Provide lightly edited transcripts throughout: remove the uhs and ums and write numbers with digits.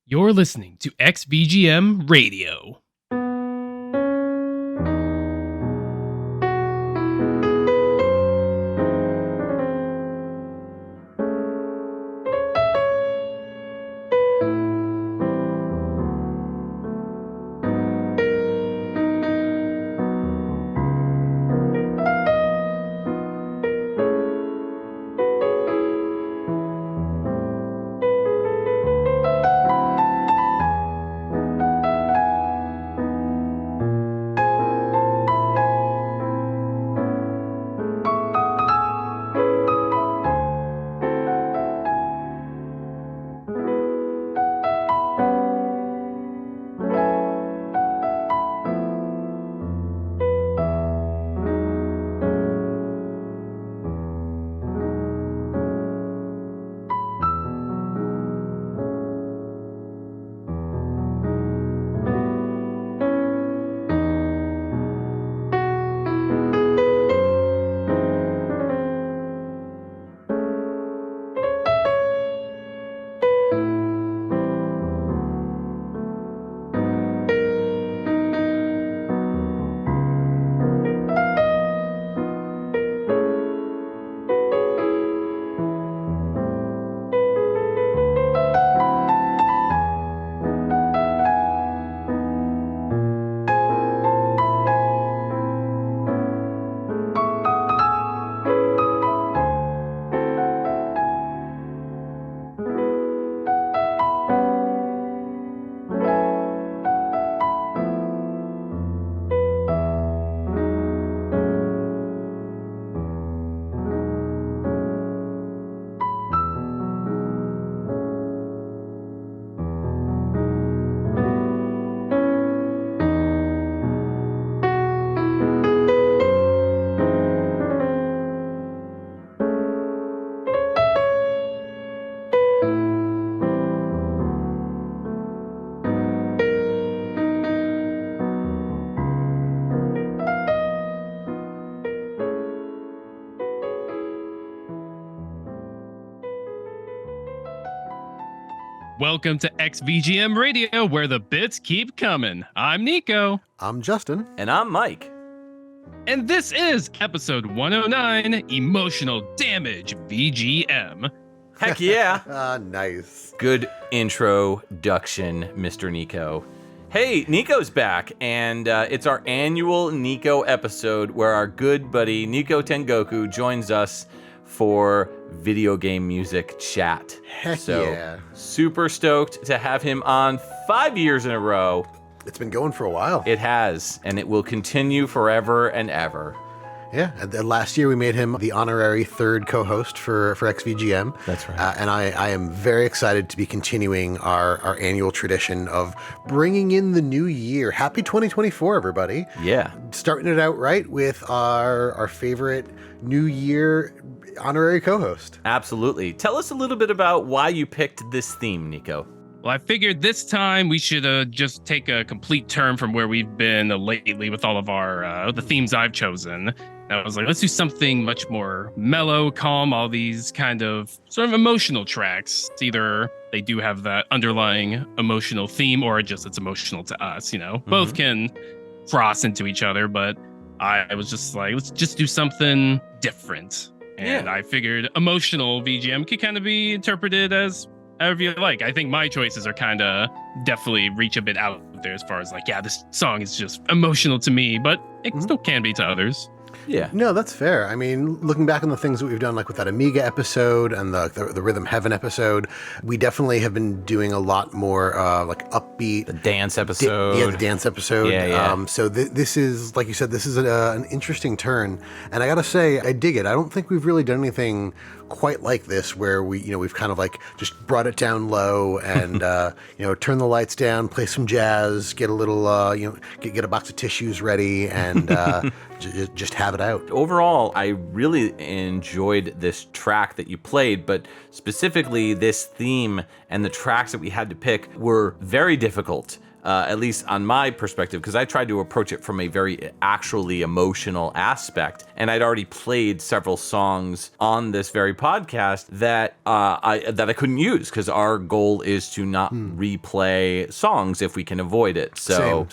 You're listening to XVGM Radio. Welcome to XVGM Radio, where the bits keep coming. I'm Niko. I'm Justin. And I'm Mike. And this is episode 109, Emotional Damage VGM. Heck yeah. Nice. Good introduction, Mr. Niko. Hey, Niko's back, and it's our annual Niko episode where our good buddy NikoTengoku joins us for video game music chat. Heck so, yeah. Super stoked to have him on 5 years in a row. It's been going for a while. It has, and it will continue forever and ever. Yeah, and last year we made him the honorary third co-host for XVGM. That's right. And I am very excited to be continuing our annual tradition of bringing in the new year. Happy 2024, everybody. Yeah. Starting it out right with our favorite New Year honorary co-host. Absolutely. Tell us a little bit about why you picked this theme, Niko. Well, I figured this time we should just take a complete turn from where we've been lately with all of our the themes I've chosen. And I was like, let's do something much more mellow, calm, all these kind of sort of emotional tracks. It's either they do have that underlying emotional theme or just it's emotional to us, you know. Mm-hmm. Both can cross into each other, but I was just like, let's just do something different. And I figured emotional VGM could kind of be interpreted as however you like. I think my choices are kind of definitely reach a bit out there as far as like, yeah, this song is just emotional to me, but it still can be to others. Yeah. No, that's fair. I mean, looking back on the things that we've done, like with that Amiga episode and the Rhythm Heaven episode, we definitely have been doing a lot more like upbeat. The dance episode. The dance episode. Yeah. So this is, like you said, this is an interesting turn. And I got to say, I dig it. I don't think we've really done anything quite like this where we've kind of like just brought it down low and, turn the lights down, play some jazz, get a little, get a box of tissues ready and just have it out. Overall, I really enjoyed this track that you played, but specifically this theme and the tracks that we had to pick were very difficult. at least on my perspective, because I tried to approach it from a very actually emotional aspect, and I'd already played several songs on this very podcast that I couldn't use, because our goal is to not replay songs if we can avoid it. So,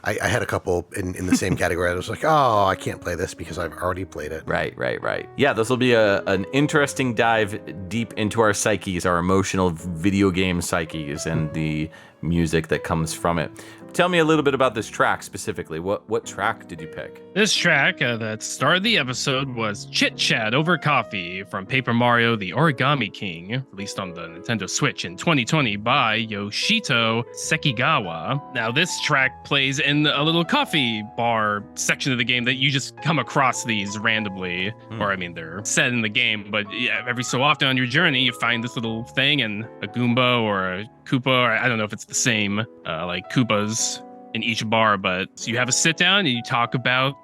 I had a couple in the same category. I was like, oh, I can't play this because I've already played it. Right. Yeah, this will be an interesting dive deep into our psyches, our emotional video game psyches, and the music that comes from it. Tell me a little bit about this track specifically. What track did you pick? This track that started the episode was Chit Chat Over Coffee from Paper Mario The Origami King, released on the Nintendo Switch in 2020 by Yoshito Sekigawa. Now, this track plays in a little coffee bar section of the game that you just come across these randomly. Or, I mean, they're set in the game, but every so often on your journey, you find this little thing, and a Goomba or a Koopa, or I don't know if it's the same, like Koopas in each bar, but so you have a sit down and you talk about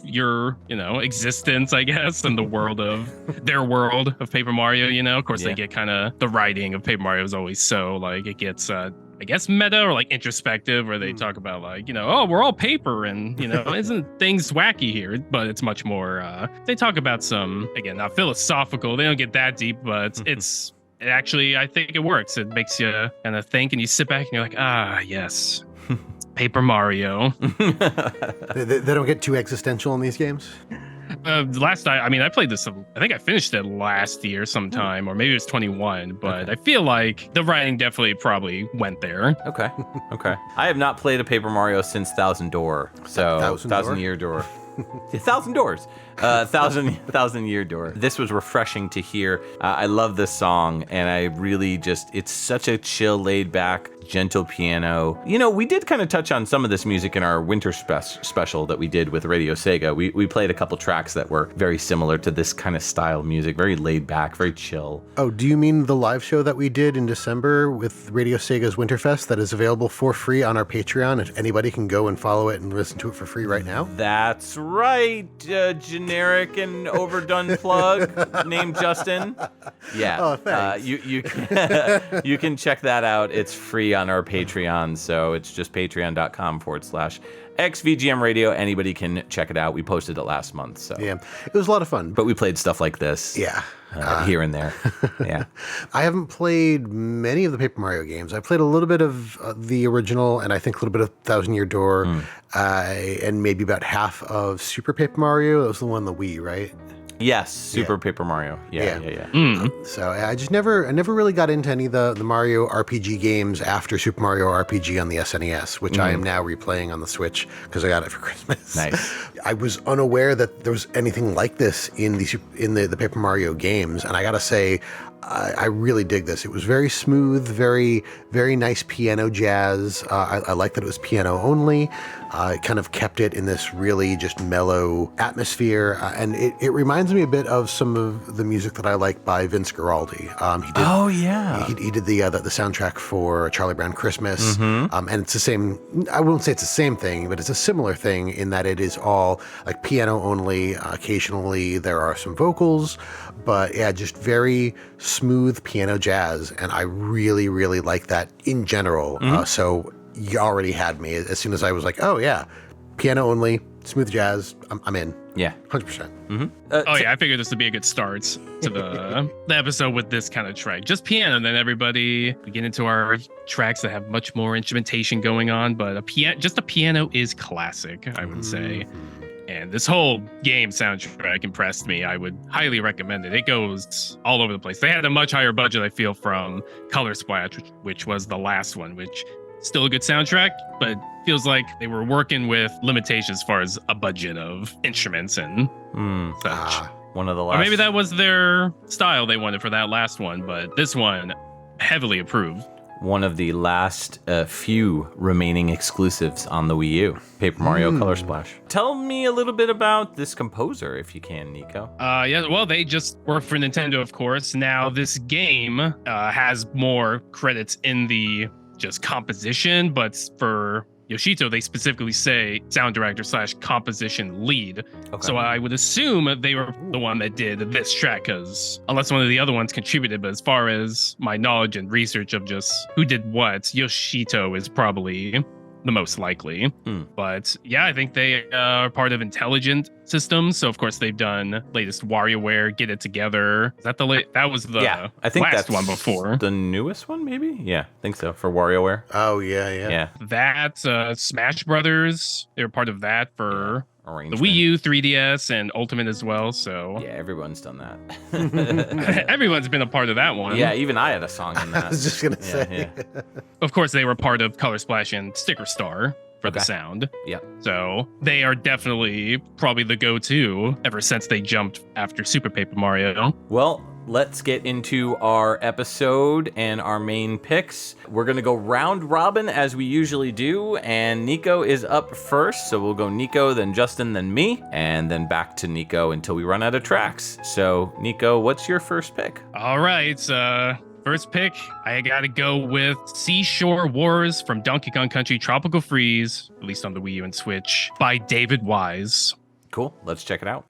your existence, I guess, and the world of their world of Paper Mario. Of course, they get kind of, the writing of Paper Mario is always so like, it gets I guess meta or like introspective, where they talk about like, oh, we're all paper, and isn't things wacky here? But it's much more they talk about some, again, not philosophical, they don't get that deep, but it actually, I think it works. It makes you kind of think, and you sit back and you're like, yes, Paper Mario. They don't get too existential in these games? I played this, I think I finished it last year sometime, or maybe it was 21, but I feel like the writing definitely probably went there. Okay. I have not played a Paper Mario since Thousand Door, so Thousand Year Door. 1,000 doors. 1,000 year door. This was refreshing to hear. I love this song, and I really it's such a chill, laid back, gentle piano. We did kind of touch on some of this music in our winter special that we did with Radio Sega. We played a couple tracks that were very similar to this kind of style music, very laid back, very chill. Oh, do you mean the live show that we did in December with Radio Sega's Winterfest that is available for free on our Patreon? If anybody can go and follow it and listen to it for free right now? That's right. Generic and overdone plug named Justin. Yeah. Oh, thanks. You can check that out. It's free on our Patreon, so it's just patreon.com/XVGM Radio. Anybody can check it out. We posted it last month, so yeah, it was a lot of fun. But we played stuff like this, here and there. Yeah, I haven't played many of the Paper Mario games. I played a little bit of the original, and I think a little bit of Thousand Year Door, and maybe about half of Super Paper Mario. That was the one on the Wii, right? Yes, Super Paper Mario. Yeah. So I never really got into any of the Mario RPG games after Super Mario RPG on the SNES, which I am now replaying on the Switch because I got it for Christmas. Nice. I was unaware that there was anything like this in the Paper Mario games, and I gotta say, I really dig this. It was very smooth, very, very nice piano jazz. I like that it was piano only. It kind of kept it in this really just mellow atmosphere. And it reminds me a bit of some of the music that I like by Vince Guaraldi. He did the soundtrack for Charlie Brown Christmas. And it's the same, I won't say it's the same thing, but it's a similar thing in that it is all like piano only. Occasionally there are some vocals, but yeah, just very smooth piano jazz, and I really, really like that in general. So you already had me as soon as I was like, oh yeah, piano only, smooth jazz, I'm in. Yeah, 100%. I figured this would be a good start to the episode with this kind of track. Just piano, and then we get into our tracks that have much more instrumentation going on, but just a piano is classic, I would say. And this whole game soundtrack impressed me. I would highly recommend it. It goes all over the place. They had a much higher budget, I feel, from Color Splash, which was the last one, which still a good soundtrack, but feels like they were working with limitations as far as a budget of instruments and such. One of the last. Or maybe that was their style they wanted for that last one, but this one, heavily approved. One of the last few remaining exclusives on the Wii U, Paper Mario Color Splash. Tell me a little bit about this composer, if you can, Niko. They just work for Nintendo, of course. Now, this game has more credits in the just composition, but for Yoshito, they specifically say sound director / composition lead. Okay. So I would assume they were the one that did this track, because unless one of the other ones contributed, but as far as my knowledge and research of just who did what, Yoshito is probably the most likely. But yeah, I think they are part of Intelligent Systems. So of course they've done latest WarioWare, Get It Together. Is that that was the I think last that's one before. The newest one, maybe? Yeah, I think so, for WarioWare. Oh, yeah. Yeah. That Smash Brothers, they were part of that for the Arrangement. Wii U, 3DS, and Ultimate as well. So Yeah, everyone's done that. everyone's been a part of that one. Yeah, even I had a song in that. I was just going to say. Yeah. Of course, they were part of Color Splash and Sticker Star for the sound. Yeah. So they are definitely probably the go-to ever since they jumped after Super Paper Mario. Well, let's get into our episode and our main picks. We're going to go round robin as we usually do, and Niko is up first. So we'll go Niko, then Justin, then me, and then back to Niko until we run out of tracks. So Niko, what's your first pick? All right, first pick, I gotta go with Seashore Wars from Donkey Kong Country Tropical Freeze, released on the Wii U and Switch, by David Wise. Cool, let's check it out.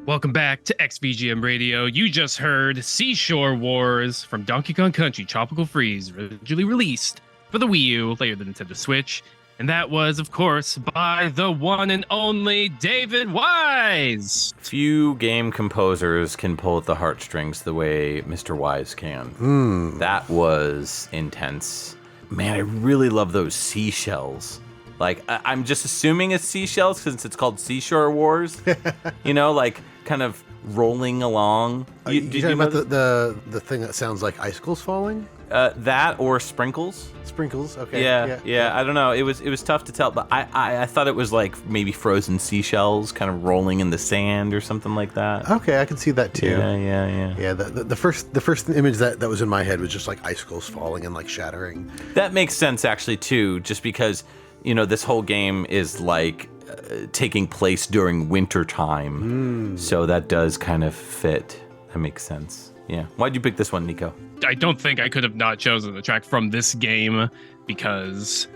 Welcome back to XVGM Radio. You just heard Seashore Wars from Donkey Kong Country Tropical Freeze, originally released for the Wii U, later the Nintendo Switch. And that was, of course, by the one and only David Wise. Few game composers can pull at the heartstrings the way Mr. Wise can. That was intense. Man, I really love those seashells. Like, I'm just assuming it's seashells since it's called Seashore Wars. You know, like kind of rolling along. You talking about the thing that sounds like icicles falling? That or sprinkles. Sprinkles, okay. Yeah. I don't know. It was tough to tell, but I thought it was like maybe frozen seashells kind of rolling in the sand or something like that. Okay, I can see that too. Yeah. Yeah, the first image that was in my head was just like icicles falling and like shattering. That makes sense actually too, just because, you know, this whole game is like taking place during winter time. So that does kind of fit. That makes sense. Yeah. Why'd you pick this one, Niko? I don't think I could have not chosen the track from this game because,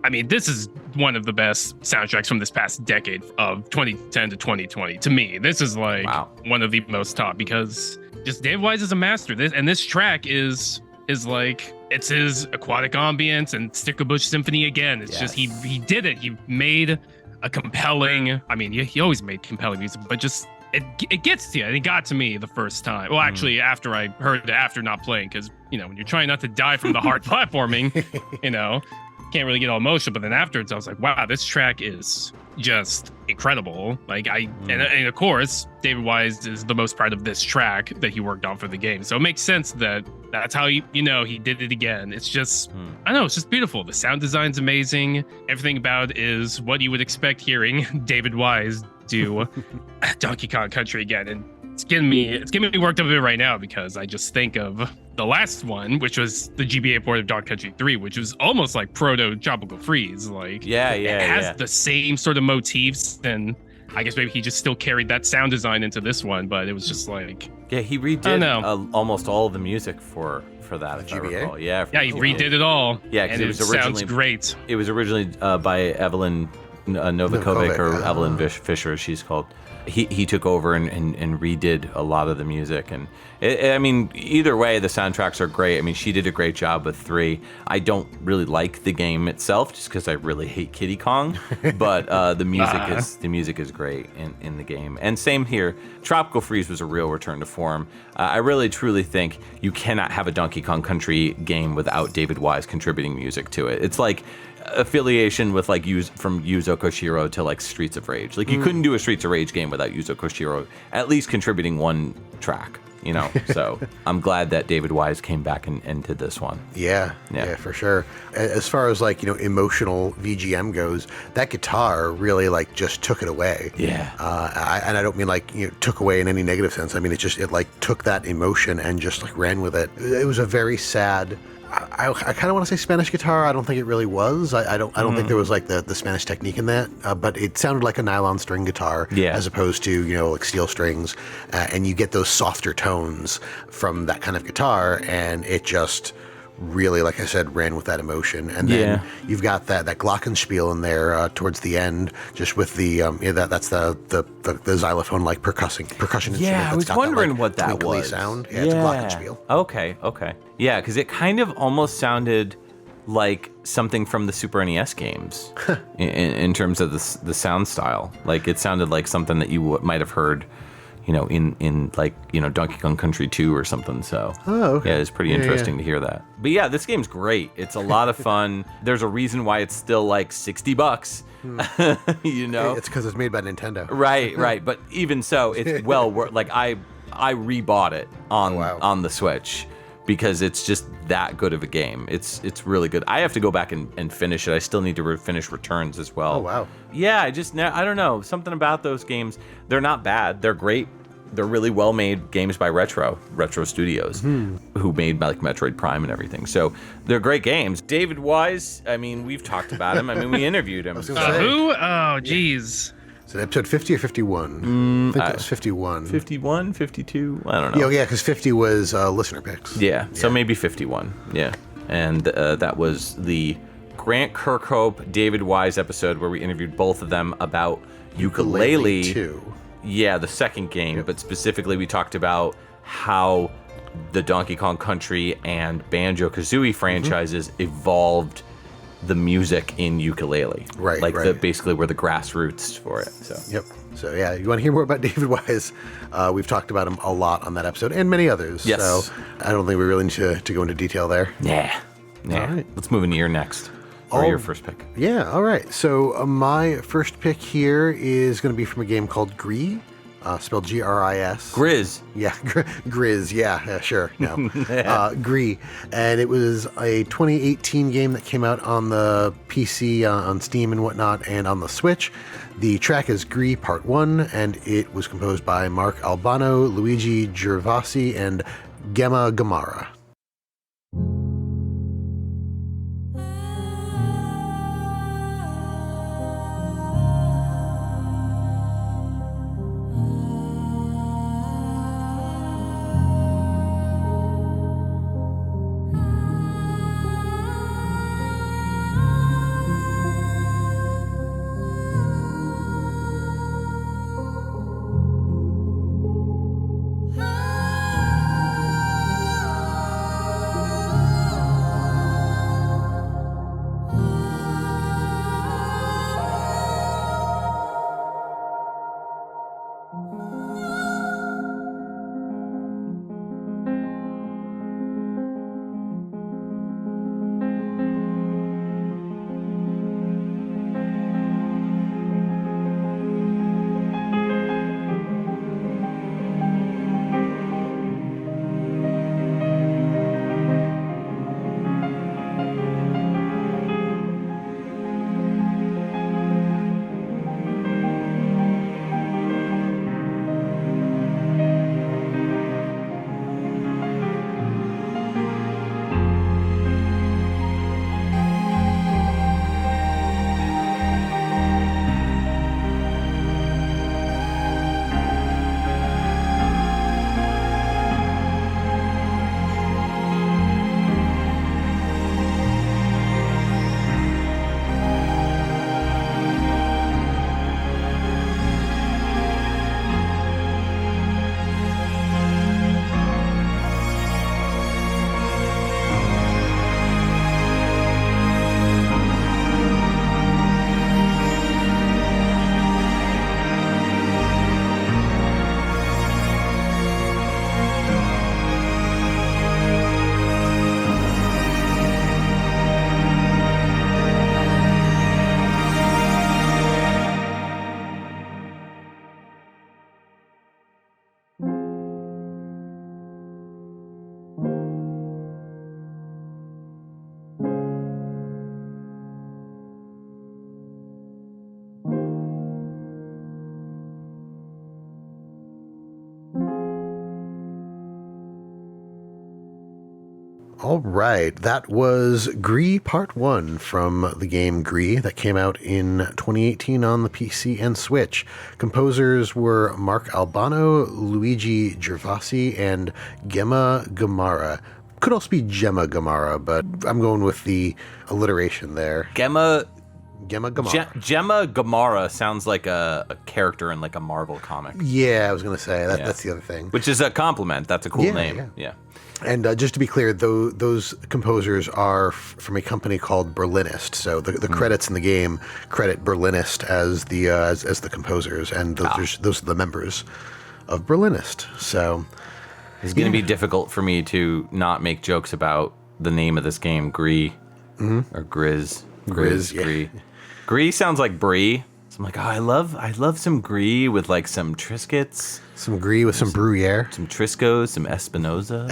I mean, this is one of the best soundtracks from this past decade of 2010 to 2020. To me, this is like one of the most top because just Dave Wise is a master. This track is like, it's his aquatic ambience and Stickerbush Symphony again. It's just, he did it. He made a compelling, I mean, he always made compelling music, but just, it gets to you, and it got to me the first time. Well, actually, after I heard it, after not playing, because, you know, when you're trying not to die from the hard platforming, you know, can't really get all emotional. But then afterwards, I was like, wow, this track is just incredible. Like, and of course, David Wise is the most proud of this track that he worked on for the game. So it makes sense that that's how he did it again. It's just, I don't know, it's just beautiful. The sound design's amazing. Everything about it is what you would expect hearing David Wise do Donkey Kong Country again, and it's getting me worked up a bit right now because I just think of the last one, which was the GBA port of Donkey Country 3, which was almost like proto Tropical Freeze. Like, it has the same sort of motifs, and I guess maybe he just still carried that sound design into this one, but it was just like, he redid almost all of the music for that, if I recall. He redid it all. Yeah, because it was originally sounds great. It was originally by Evelyn Novakovic, or Evelyn Fisher, as she's called. He took over and redid a lot of the music, and I mean, either way, the soundtracks are great. I mean, she did a great job with 3. I don't really like the game itself, just because I really hate Kiddy Kong, but the music is great in the game. And same here, Tropical Freeze was a real return to form. I really truly think you cannot have a Donkey Kong Country game without David Wise contributing music to it. It's like affiliation with like from Yuzo Koshiro to like Streets of Rage. Like, you couldn't do a Streets of Rage game without Yuzo Koshiro at least contributing one track, you know. So I'm glad that David Wise came back and did this one. Yeah, for sure. As far as like, you know, emotional VGM goes, that guitar really like just took it away. Yeah. And I don't mean like, you know, took away in any negative sense. I mean, it like took that emotion and just like ran with it. It was a very sad, I kind of want to say Spanish guitar. I don't think it really was. I don't think there was like the Spanish technique in that. But it sounded like a nylon string guitar as opposed to, you know, like steel strings. And you get those softer tones from that kind of guitar, and it just really, like I said, ran with that emotion. And then you've got that glockenspiel in there towards the end, just with the that's the xylophone like percussion instrument. Yeah, I was wondering that, like, what that was. Sound. Yeah, it's a glockenspiel. Okay. Yeah, because it kind of almost sounded like something from the Super NES games in terms of the sound style. Like, it sounded like something that you might have heard, you know, in like, you know, Donkey Kong Country 2 or something. So yeah, it's pretty interesting to hear that. But yeah, this game's great. It's a lot of fun. There's a reason why it's still like $60. You know, it's because it's made by Nintendo. Right. But even so, it's well worth. Like, I rebought it on the Switch because it's just that good of a game. It's really good. I have to go back and finish it. I still need to finish Returns as well. Oh, wow. Yeah, I don't know. Something about those games. They're not bad. They're great. They're really well-made games by Retro Studios, who made like Metroid Prime and everything. So they're great games. David Wise, I mean, we've talked about him. I mean, we interviewed him. Who? Oh, geez. Is it episode 50 or 51? I think that was 51. 51, 52? I don't know. Yeah, because 50 was listener picks. Yeah, so maybe 51. Yeah. And that was the Grant Kirkhope, David Wise episode where we interviewed both of them about Ukulele 2. Yeah, the second game, but specifically we talked about how the Donkey Kong Country and Banjo-Kazooie franchises evolved the music in ukulele. Right, like right. Basically were the grassroots for it. So. Yep. So yeah, you want to hear more about David Wise? We've talked about him a lot on that episode and many others. Yes. So I don't think we really need to go into detail there. Nah. All right. Let's move into your next. Or your first pick. Yeah, all right. So my first pick here is going to be from a game called Gris, spelled Gris. Grizz. Yeah, Grizz. Yeah, sure. No. Gris. And it was a 2018 game that came out on the PC, on Steam and whatnot, and on the Switch. The track is Gris Part 1, and it was composed by Mark Albano, Luigi Gervasi, and Gemma Gamara. All right, that was Gris Part 1 from the game Gris that came out in 2018 on the PC and Switch. Composers were Mark Albano, Luigi Gervasi, and Gemma Gamara. Could also be Gemma Gamara, but I'm going with the alliteration there. Gemma Gamara. Gemma Gamara sounds like a character in like a Marvel comic. Yeah, I was going to say, that's the other thing. Which is a compliment. That's a cool name. Yeah. And just to be clear, those composers are from a company called Berlinist. So the credits in the game credit Berlinist as the composers, and those are the members of Berlinist. So it's going to be difficult for me to not make jokes about the name of this game, Gris or Grizz. Gris. Gris sounds like brie. So I'm like, I love some Gris with like some Triscuits. Some Gris with some Gruyere. Some Triscos, some Espinosa.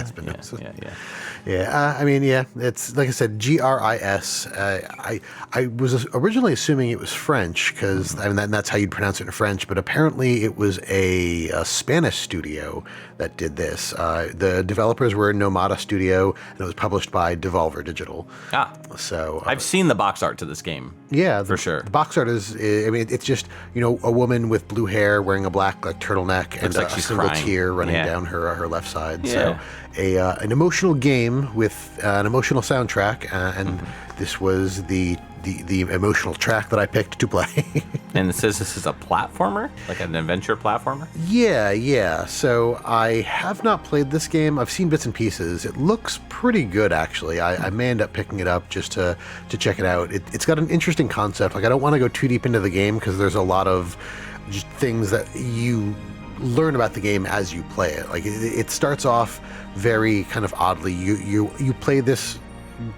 Yeah. I mean, it's like I said, Gris. I was originally assuming it was French because that's how you'd pronounce it in French, but apparently it was a Spanish studio that did this. The developers were Nomada Studio, and it was published by Devolver Digital. So I've seen the box art to this game. Yeah, for sure. The box art is, I mean, it's just a woman with blue hair wearing a black turtleneck and like a she's single crying. tear running down her left side. Yeah. So an emotional game with an emotional soundtrack, and this was the the emotional track that I picked to play. And it says this is a platformer, like an adventure platformer? Yeah. So I have not played this game. I've seen bits and pieces. It looks pretty good, actually. I may end up picking it up just to check it out. It's got an interesting concept. Like, I don't want to go too deep into the game because there's a lot of just things that you learn about the game as you play it. Like, it starts off very kind of oddly. You play this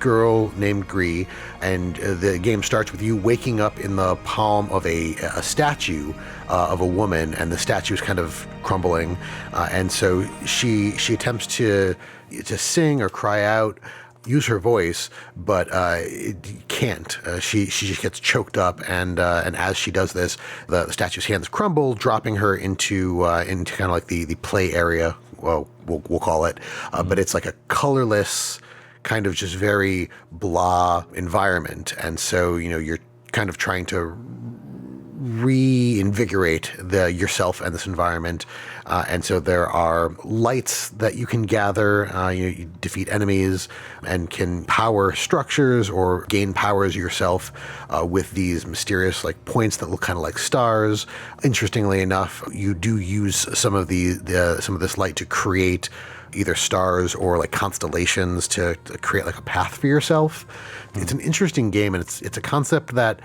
girl named Gree, and the game starts with you waking up in the palm of a statue of a woman, and the statue is kind of crumbling, and so she attempts to sing or cry out, use her voice, but can't. She just gets choked up, and as she does this, the statue's hands crumble, dropping her into kind of like the play area. Well, we'll call it, but it's like a colorless, kind of just very blah environment. And so, you're kind of trying to reinvigorate yourself and this environment. And so there are lights that you can gather. You defeat enemies and can power structures or gain powers yourself with these mysterious like points that look kind of like stars. Interestingly enough, you do use some of this light to create either stars or like constellations to create like a path for yourself. It's an interesting game, and it's a concept that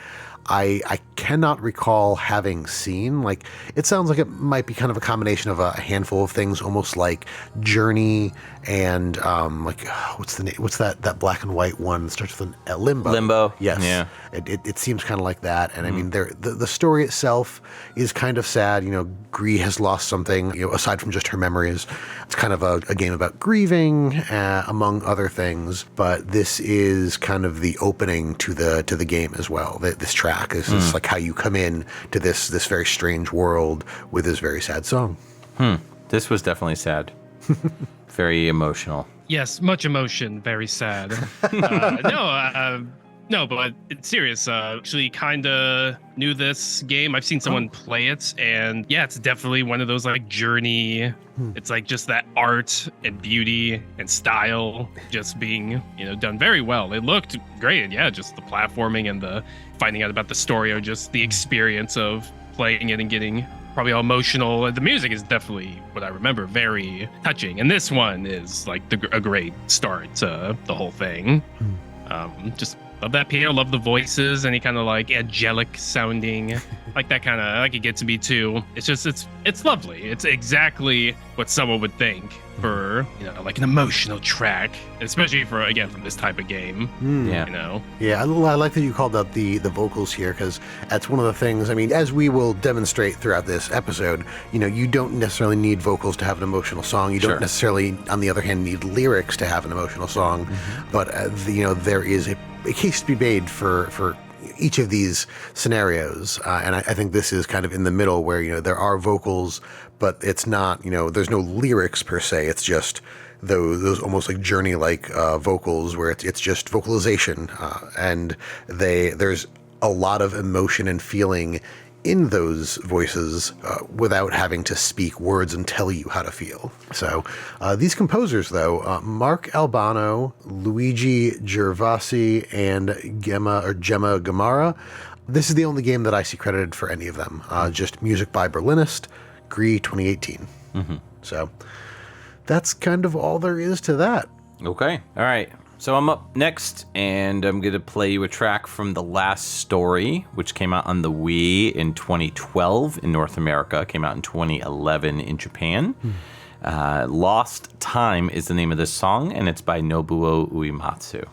I cannot recall having seen. Like, it sounds like it might be kind of a combination of a handful of things, almost like Journey and like what's the name? What's that black and white one that starts with a Limbo? Limbo. Yes. Yeah. It seems kind of like that. And I mean, the story itself is kind of sad. Gree has lost something, aside from just her memories. It's kind of a game about grieving, among other things. But this is kind of the opening to the game as well. This track is like how you come in to this very strange world with this very sad song. This was definitely sad. Very emotional. Yes, much emotion, very sad. No, but it's serious. Actually, kind of knew this game. I've seen someone play it, and yeah, it's definitely one of those like Journey. It's like just that art and beauty and style just being, done very well. It looked great. And yeah, just the platforming and the finding out about the story, or just the experience of playing it and getting probably all emotional. The music is definitely what I remember, very touching. And this one is like a great start to the whole thing. Just love that piano, love the voices, any kind of like angelic sounding, like that kind of, like it gets me too. It's just, it's lovely. It's exactly what someone would think for, like an emotional track, especially from this type of game, Yeah, I like that you called out the vocals here, because that's one of the things, I mean, as we will demonstrate throughout this episode, you don't necessarily need vocals to have an emotional song. You don't necessarily, on the other hand, need lyrics to have an emotional song. But, there is a case to be made for each of these scenarios. And I think this is kind of in the middle where, there are vocals, but it's not, there's no lyrics per se. It's just those almost like Journey-like vocals where it's just vocalization. And there's a lot of emotion and feeling in those voices without having to speak words and tell you how to feel. So these composers, though, Mark Albano, Luigi Gervasi, and Gemma Gamara, this is the only game that I see credited for any of them. Just music by Berlinist, Gree 2018. So that's kind of all there is to that. Okay. All right. So I'm up next, and I'm going to play you a track from The Last Story, which came out on the Wii in 2012 in North America, came out in 2011 in Japan. Lost Time is the name of this song, and it's by Nobuo Uematsu.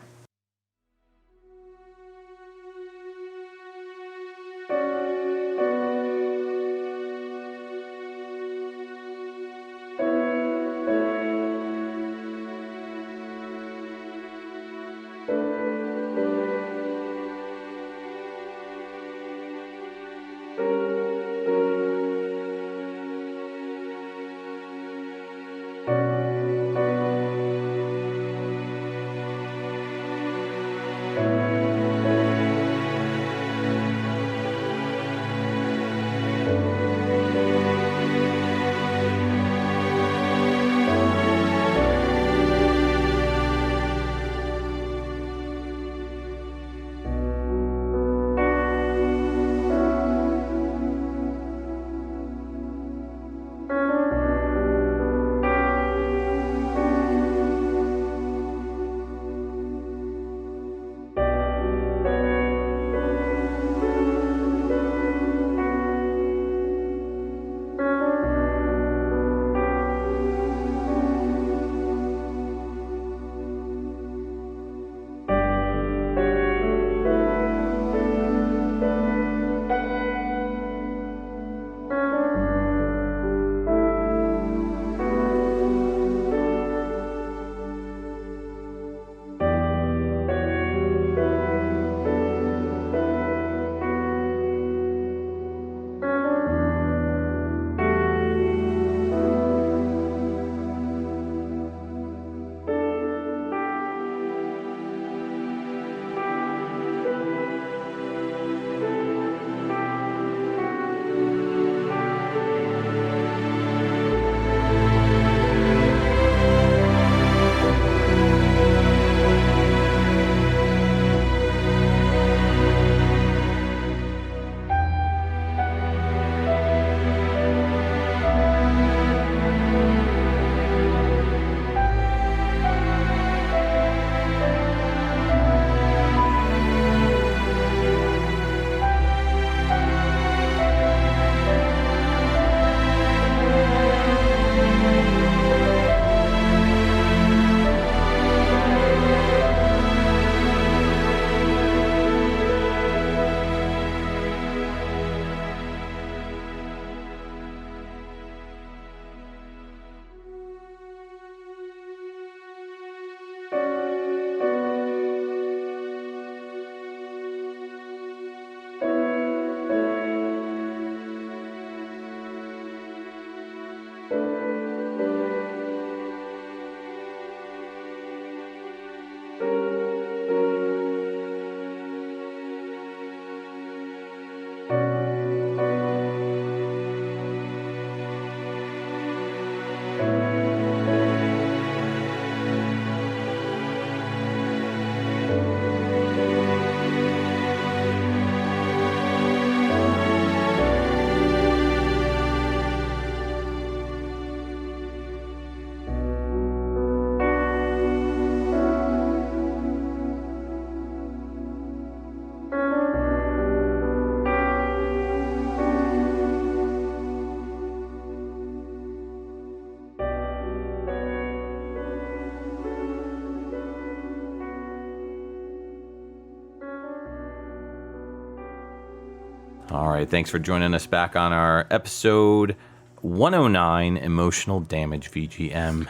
All right, thanks for joining us back on our episode 109, Emotional Damage VGM.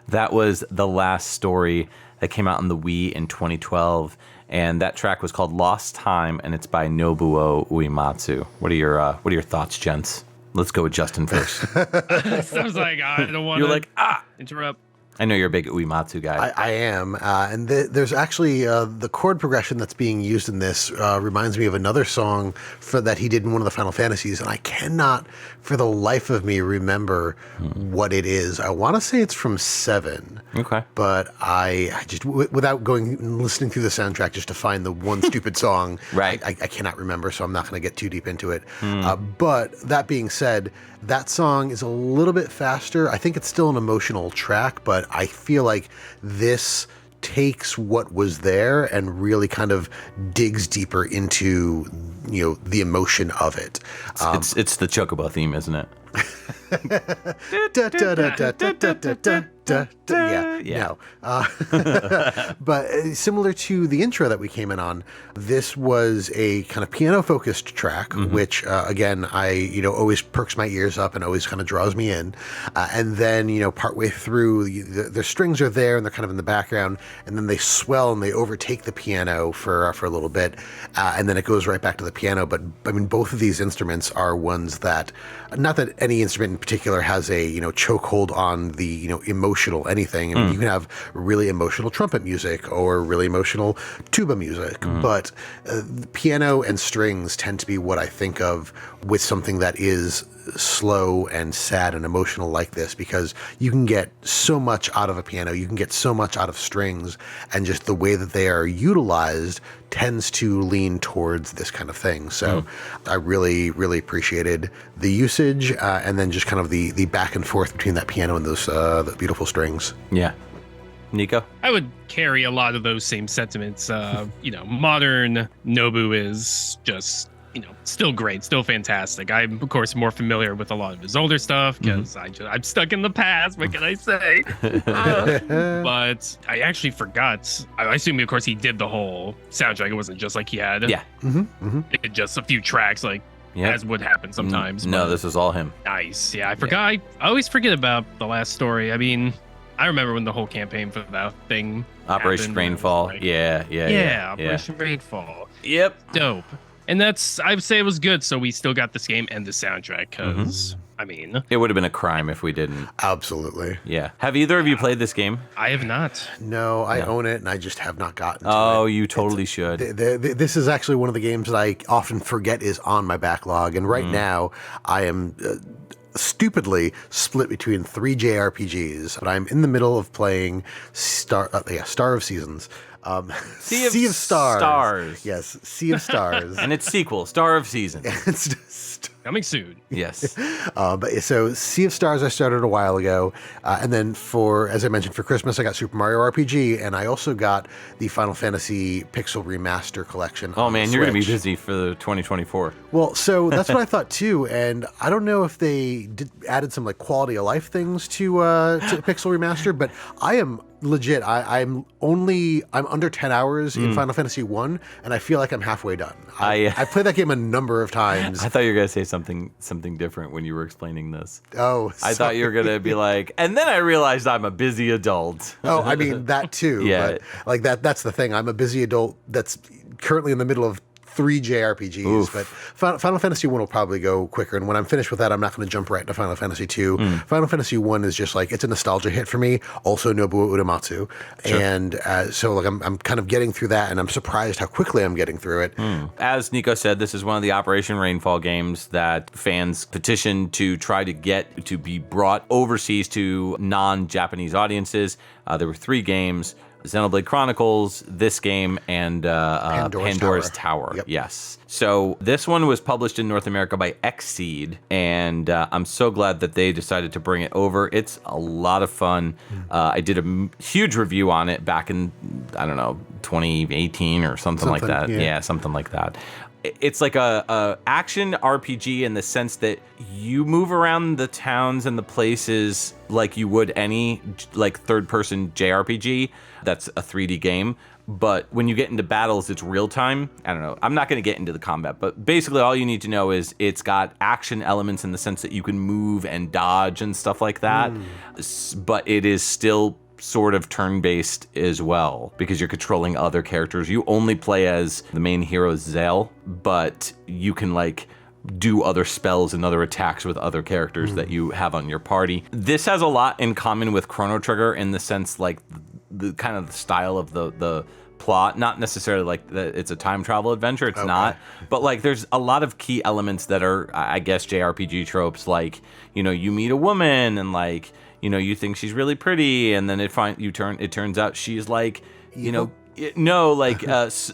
That was the last story that came out on the Wii in 2012, and that track was called Lost Time, and it's by Nobuo Uematsu. What are your thoughts, gents? Let's go with Justin first. I was like, I don't want to. You're like, interrupt. I know you're a big Uematsu guy. I am. And there's actually the chord progression that's being used in this reminds me of another song that he did in one of the Final Fantasies. And I cannot, for the life of me, remember what it is. I want to say it's from 7. Okay. But I just, without going and listening through the soundtrack just to find the one stupid song, right. I cannot remember, so I'm not going to get too deep into it. But that being said, that song is a little bit faster. I think it's still an emotional track, but I feel like this takes what was there and really kind of digs deeper into, the emotion of it. It's the Chocobo theme, isn't it? No. But similar to the intro that we came in on, this was a kind of piano-focused track, which, again, I always perks my ears up and always kind of draws me in. And then, partway through, the strings are there and they're kind of in the background, and then they swell and they overtake the piano for a little bit, and then it goes right back to the piano. But, I mean, both of these instruments are ones that, not that any instrument in particular has a, chokehold on the, emotional anything. I mean, you can have really emotional trumpet music or really emotional tuba music, but piano and strings tend to be what I think of with something that is slow and sad and emotional like this, because you can get so much out of a piano, you can get so much out of strings, and just the way that they are utilized tends to lean towards this kind of thing. So I really, really appreciated the usage, and then just kind of the back and forth between that piano and those the beautiful strings. Yeah. Niko? I would carry a lot of those same sentiments. Modern Nobu is just, still great, still fantastic. I'm, of course, more familiar with a lot of his older stuff because I'm stuck in the past. What can I say? But I actually forgot. I assume, of course, he did the whole soundtrack. It wasn't just like he had just a few tracks, as would happen sometimes. No, this was all him. Nice. Yeah, I forgot. I always forget about the last story. I mean, I remember when the whole campaign for that thing Operation happened. Rainfall. Like, Yeah. Operation Rainfall. Yep. Dope. And I would say it was good, so we still got this game and the soundtrack, because, I mean... It would have been a crime if we didn't. Absolutely. Yeah. Have either of you played this game? I have not. No, I own it, and I just have not gotten to it. Oh, you totally should. This is actually one of the games that I often forget is on my backlog, and right now I am... stupidly split between 3 JRPGs, but I'm in the middle of playing Star of Seasons. Sea of Stars. Yes, Sea of Stars. And its sequel, Star of Seasons. It's just Coming soon. Yes. So Sea of Stars I started a while ago, and then as I mentioned, for Christmas I got Super Mario RPG, and I also got the Final Fantasy Pixel Remaster Collection. Oh man, you're gonna be busy for the 2024. Well, so that's what I thought too, and I don't know if they added some quality of life things to Pixel Remaster, but I am legit. I'm under 10 hours in Final Fantasy 1, and I feel like I'm halfway done. I played that game a number of times. I thought you were gonna say something different when you were explaining this. Oh, I thought you were gonna be like, and then I realized I'm a busy adult. Oh, I mean that too. Yeah. But that's the thing. I'm a busy adult that's currently in the middle of 3 JRPGs. Oof. But Final Fantasy 1 will probably go quicker. And when I'm finished with that, I'm not going to jump right into Final Fantasy 2. Final Fantasy 1 is just it's a nostalgia hit for me. Also Nobuo Uematsu. Sure. And so I'm kind of getting through that, and I'm surprised how quickly I'm getting through it. As Niko said, this is one of the Operation Rainfall games that fans petitioned to try to get to be brought overseas to non-Japanese audiences. There were 3 games: Xenoblade Chronicles, this game, and Pandora's Tower. Yep. Yes. So this one was published in North America by Xseed, and I'm so glad that they decided to bring it over. It's a lot of fun. I did a huge review on it back in, 2018 or something like that. Yeah, something like that. It's like a action RPG in the sense that you move around the towns and the places like you would any third-person JRPG that's a 3D game, but when you get into battles, it's real time. I don't know. I'm not going to get into the combat, but basically all you need to know is it's got action elements in the sense that you can move and dodge and stuff like that, but it is still sort of turn-based as well because you're controlling other characters. You only play as the main hero, Zale, but you can like do other spells and other attacks with other characters that you have on your party. This has a lot in common with Chrono Trigger in the sense like the kind of the style of the plot, not necessarily like that it's a time travel adventure, it's not, but like there's a lot of key elements that are, I guess, JRPG tropes, like, you know, you meet a woman and like, you know, you think she's really pretty and then it turns out she's like, you know, no, like,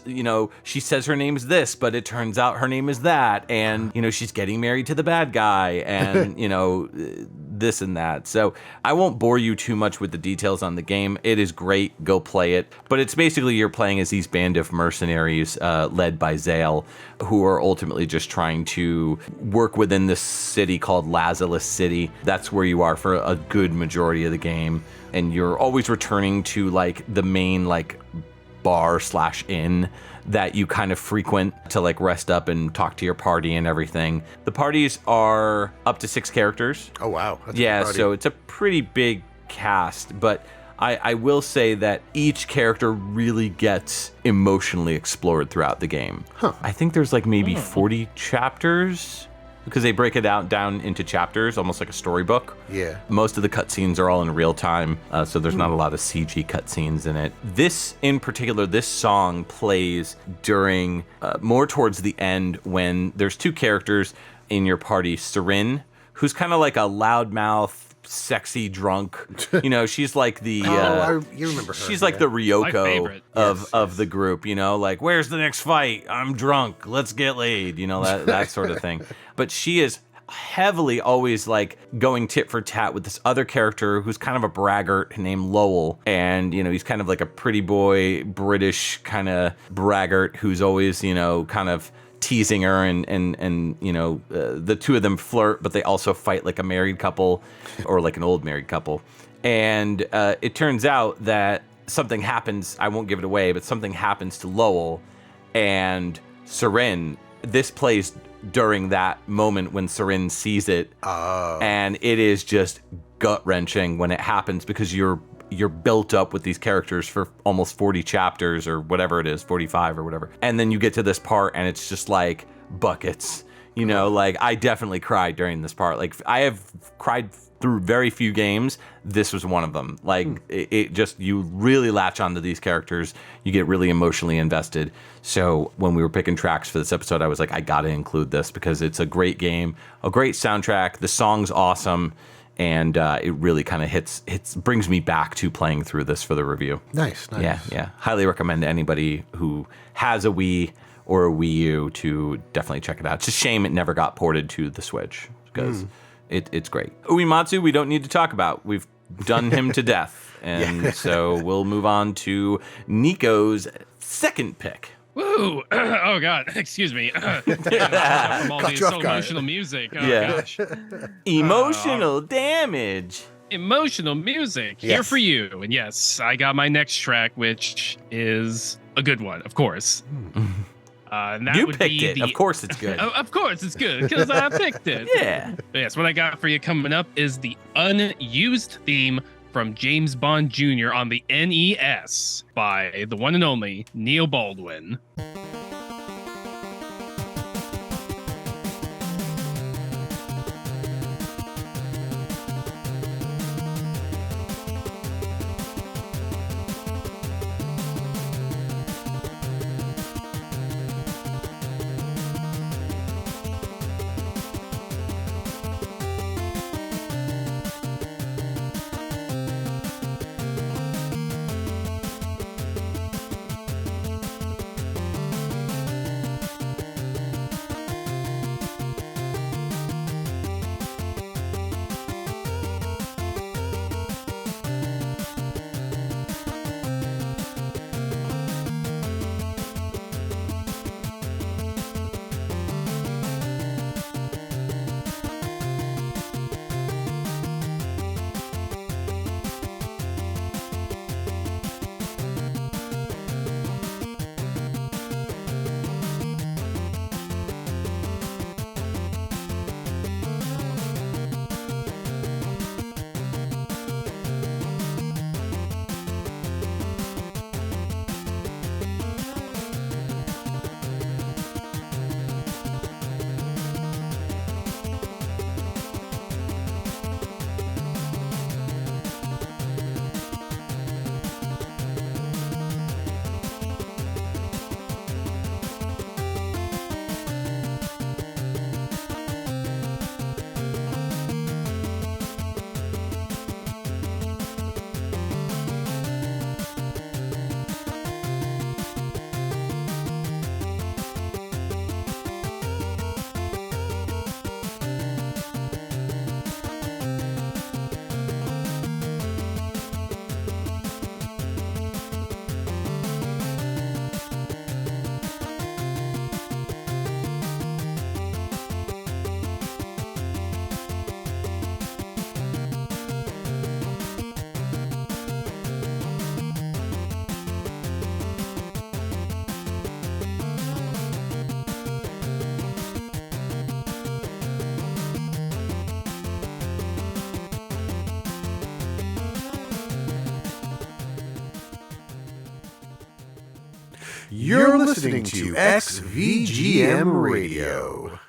you know, she says her name's this, but it turns out her name is that. And, you know, she's getting married to the bad guy and, you know, this and that. So I won't bore you too much with the details on the game. It is great. Go play it. But it's basically you're playing as these band of mercenaries led by Zale, who are ultimately just trying to work within this city called Lazarus City. That's where you are for a good majority of the game. And you're always returning to like the main like bar/inn that you kind of frequent to like rest up and talk to your party and everything. The parties are up to 6 characters. Oh wow. That's so it's a pretty big cast, but I will say that each character really gets emotionally explored throughout the game. I think there's like maybe 40 chapters because they break it down into chapters, almost like a storybook. Yeah. Most of the cutscenes are all in real time, so there's not a lot of CG cutscenes in it. This, in particular, this song plays during, more towards the end when there's 2 characters in your party. Serin, who's kind of like a loudmouth, sexy drunk. You know, she's like the you remember her. She's like the Ryoko Yes. of the group, you know, like where's the next fight? I'm drunk. Let's get laid, you know, that sort of thing. But she is heavily always like going tit for tat with this other character who's kind of a braggart named Lowell. And, you know, he's kind of like a pretty boy, British kind of braggart who's always, you know, kind of teasing her and you know, the two of them flirt, but they also fight like a married couple or like an old married couple. And it turns out that something happens, I won't give it away, but something happens to Lowell and Serin. This plays during that moment when Serin sees it. And it is just gut-wrenching when it happens because you're built up with these characters for almost 40 chapters or whatever it is, 45 or whatever. And then you get to this part and it's just like buckets, you know, like I definitely cried during this part. Like I have cried through very few games. This was one of them. Like it just, you really latch onto these characters. You get really emotionally invested. So when we were picking tracks for this episode, I was like, I got to include this because it's a great game, a great soundtrack. The song's awesome. And it really kind of brings me back to playing through this for the review. Nice. Yeah. Highly recommend to anybody who has a Wii or a Wii U to definitely check it out. It's a shame it never got ported to the Switch because it's great. Uematsu, we don't need to talk about. We've done him to death. And so we'll move on to Niko's second pick. Woo! Oh God! Excuse me. From all these emotional music. Oh, gosh. Emotional damage. Emotional music here for you. And yes, I got my next track, which is a good one, of course. And that you would picked be it. Of course it's good. Of course it's good because I picked it. Yeah. But yes, what I got for you coming up is the unused theme from James Bond Jr. on the NES by the one and only Neil Baldwin. You're listening to XVGM Radio.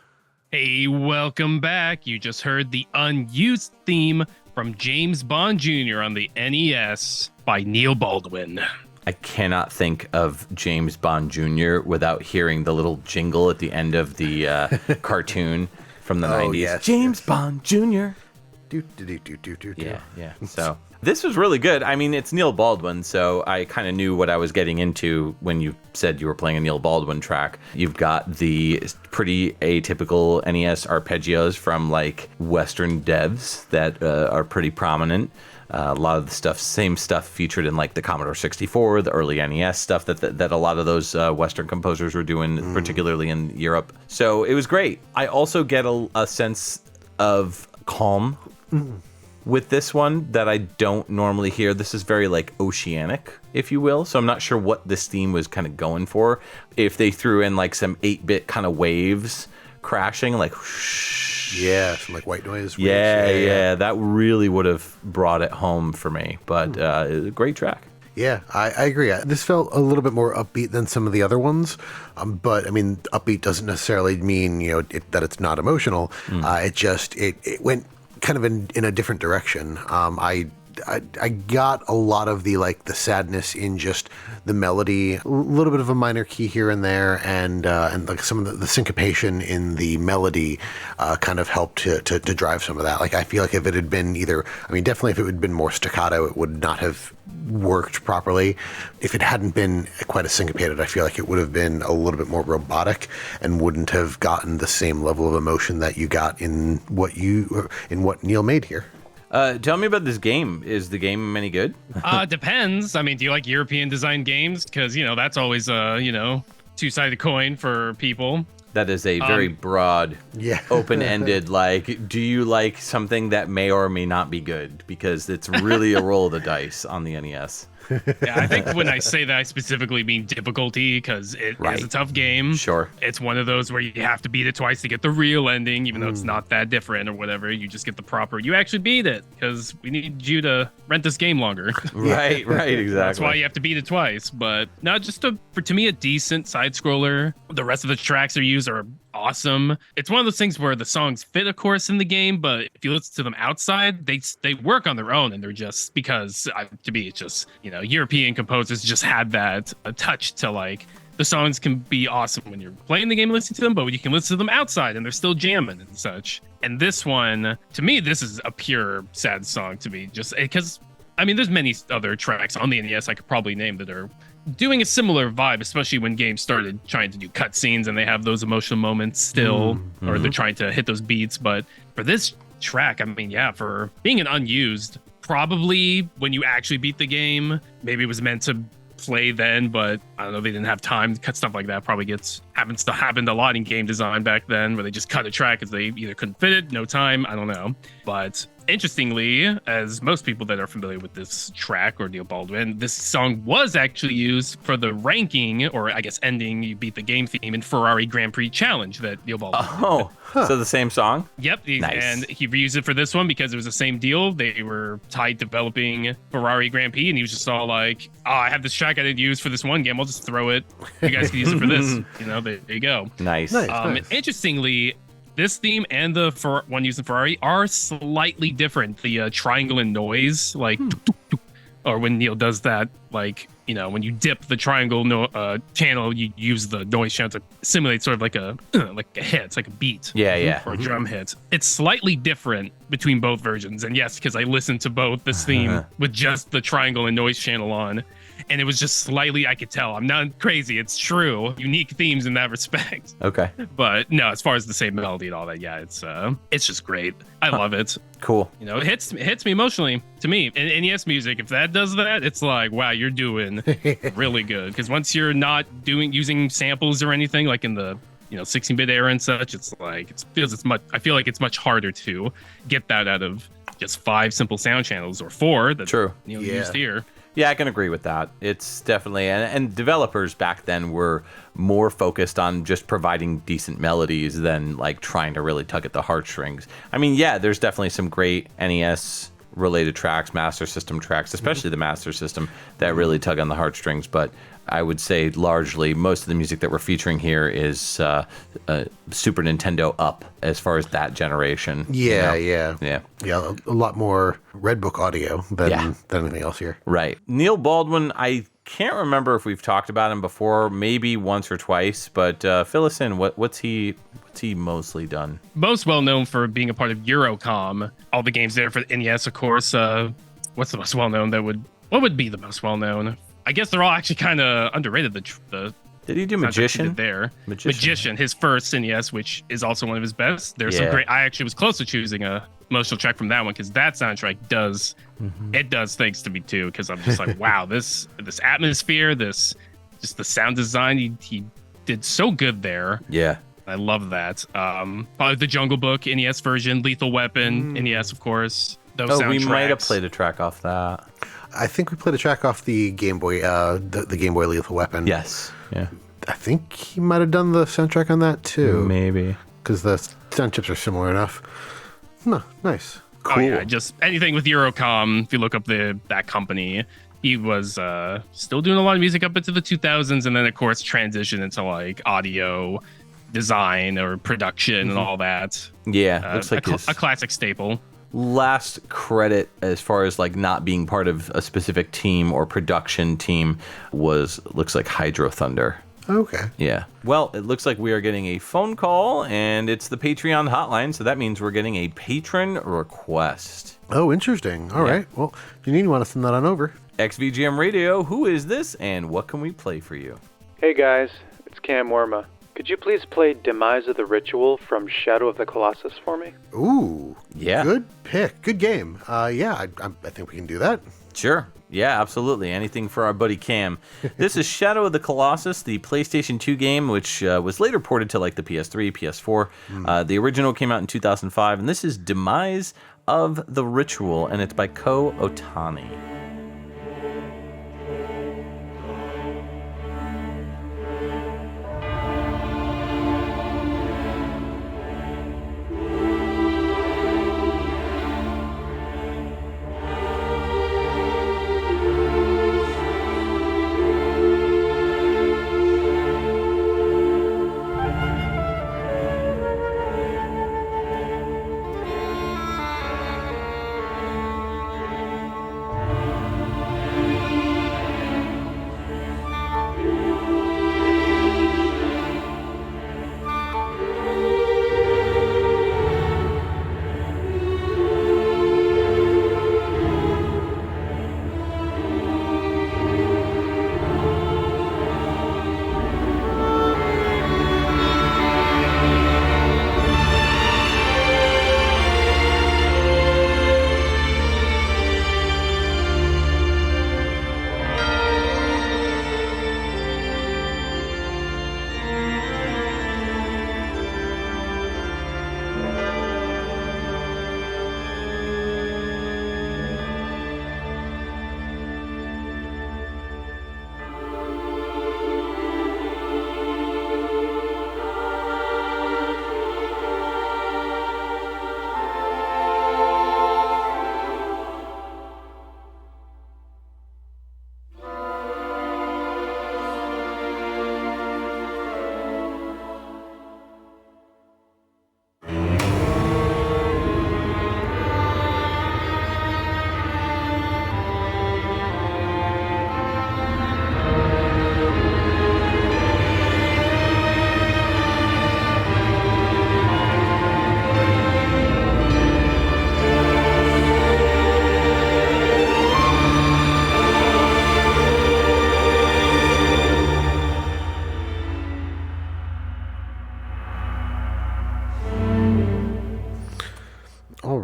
Hey, welcome back. You just heard the unused theme from James Bond Jr. on the NES by Neil Baldwin. I cannot think of James Bond Jr. without hearing the little jingle at the end of the cartoon from the 90s. Yes, James Bond Jr. Yeah. Yeah. So this was really good. I mean, it's Neil Baldwin, so I kind of knew what I was getting into when you said you were playing a Neil Baldwin track. You've got the pretty atypical NES arpeggios from like Western devs that are pretty prominent. A lot of the same stuff featured in like the Commodore 64, the early NES stuff that a lot of those Western composers were doing, particularly in Europe. So it was great. I also get a sense of calm with this one that I don't normally hear. This is very like oceanic, if you will. So I'm not sure what this theme was kind of going for. If they threw in like some 8-bit kind of waves crashing, like whoosh. Yeah, some like white noise. Yeah, that really would have brought it home for me. But it was a great track. Yeah, I agree. This felt a little bit more upbeat than some of the other ones, but I mean, upbeat doesn't necessarily mean that it's not emotional. It went kind of in a different direction. I got a lot of the sadness in just the melody, a little bit of a minor key here and there, and like some of the syncopation in the melody kind of helped to drive some of that. Like I feel like if it had been definitely if it had been more staccato, it would not have worked properly. If it hadn't been quite as syncopated, I feel like it would have been a little bit more robotic and wouldn't have gotten the same level of emotion that you got in what Neil made here. Tell me about this game. Is the game any good? Depends. I mean, do you like European design games? Because, that's always two-sided coin for people. That is a very broad, open-ended, do you like something that may or may not be good? Because it's really a roll of the dice on the NES. Yeah, I think when I say that, I specifically mean difficulty, because it is a tough game. Sure. It's one of those where you have to beat it twice to get the real ending, even though it's not that different or whatever. You just get the proper, you actually beat it, because we need you to rent this game longer. Right, exactly. That's why you have to beat it twice. But no, just to me, a decent side-scroller. The rest of the tracks are used are awesome. It's one of those things where the songs fit, of course, in the game, but if you listen to them outside, they work on their own, and they're just, because to me, it's just, European composers just had that touch to the songs can be awesome when you're playing the game and listening to them, but you can listen to them outside and they're still jamming and such. And this one, to me, this is a pure sad song to me, just because, there's many other tracks on the NES I could probably name that are doing a similar vibe, especially when games started trying to do cutscenes and they have those emotional moments still, or they're trying to hit those beats. But for this track, for being an unused, probably when you actually beat the game, maybe it was meant to play then, but I don't know, they didn't have time to cut stuff like that. Probably happened a lot in game design back then, where they just cut a track because they either couldn't fit it, no time, I don't know. But interestingly, as most people that are familiar with this track or Neil Baldwin, this song was actually used for the ranking, or I guess ending, you beat the game theme in Ferrari Grand Prix Challenge that Neil Baldwin did. So the same song? Yep. Nice. And he reused it for this one because it was the same deal. They were tied developing Ferrari Grand Prix, and he was just all like, I have this track I didn't use for this one game. I'll just throw it. You guys can use it for this. There you go. Nice. Interestingly, this theme and the one used in Ferrari are slightly different. The triangle and noise, or when Neil does that, when you dip the triangle channel, you use the noise channel to simulate sort of like a hit. It's like a beat. Yeah. Or a drum hit. It's slightly different between both versions. And yes, because I listened to both this theme with just the triangle and noise channel on. And it was just slightly, I could tell. I'm not crazy. It's true. Unique themes in that respect. Okay. But no, as far as the same melody and all that, yeah, it's just great. I love it. Cool. It hits me emotionally. To me, in NES music, if that does that, it's like, wow, you're doing really good. Because once you're not using samples or anything, like in the 16-bit era and such, it's like I feel like it's much harder to get that out of just 5 simple sound channels, or 4 that used here. Yeah, I can agree with that. It's definitely, and developers back then were more focused on just providing decent melodies than trying to really tug at the heartstrings. There's definitely some great NES related tracks, Master System tracks, especially the Master System, that really tug on the heartstrings. But I would say largely most of the music that we're featuring here is Super Nintendo up as far as that generation. Yeah, Yeah. a lot more Red Book audio than anything else here. Right. Neil Baldwin, I can't remember if we've talked about him before, maybe once or twice, but fill us in. What's he mostly done? Most well known for being a part of Eurocom. All the games there for the NES, of course. What's the most well known? What would be the most well known? I guess they're all actually kind of underrated. The Did he do Magician? Magician, his first NES, which is also one of his best. There's some great. I actually was close to choosing a emotional track from that one because that soundtrack does things to me too. Because I'm just like, wow, this atmosphere, just the sound design, he did so good there. Yeah. I love that. Probably the Jungle Book NES version, Lethal Weapon NES, of course. Those soundtracks. We might have played a track off that. I think we played a track off the Game Boy, the Game Boy Lethal Weapon. Yes. Yeah. I think he might have done the soundtrack on that too. Maybe. Because the sound chips are similar enough. No, nice. Cool. Oh yeah, just anything with Eurocom. If you look up that company, he was still doing a lot of music up into the 2000s, and then of course transitioned into like audio design or production and all that. Yeah, looks like a classic staple. Last credit as far as like not being part of a specific team or production team looks like Hydro Thunder. Okay. Yeah. Well, it looks like we are getting a phone call, and it's the Patreon hotline, so that means we're getting a patron request. Oh, interesting. All right. Well, if you need, you want to send that on over. XVGM Radio, who is this, and what can we play for you? Hey guys, it's Cam Werme. Could you please play Demise of the Ritual from Shadow of the Colossus for me? Ooh. Yeah. Good pick. Good game. Yeah, I think we can do that. Sure. Yeah, absolutely. Anything for our buddy Cam. This is Shadow of the Colossus, the PlayStation 2 game, which was later ported to like the PS3, PS4. The original came out in 2005, and this is Demise of the Ritual, and it's by Ko Otani.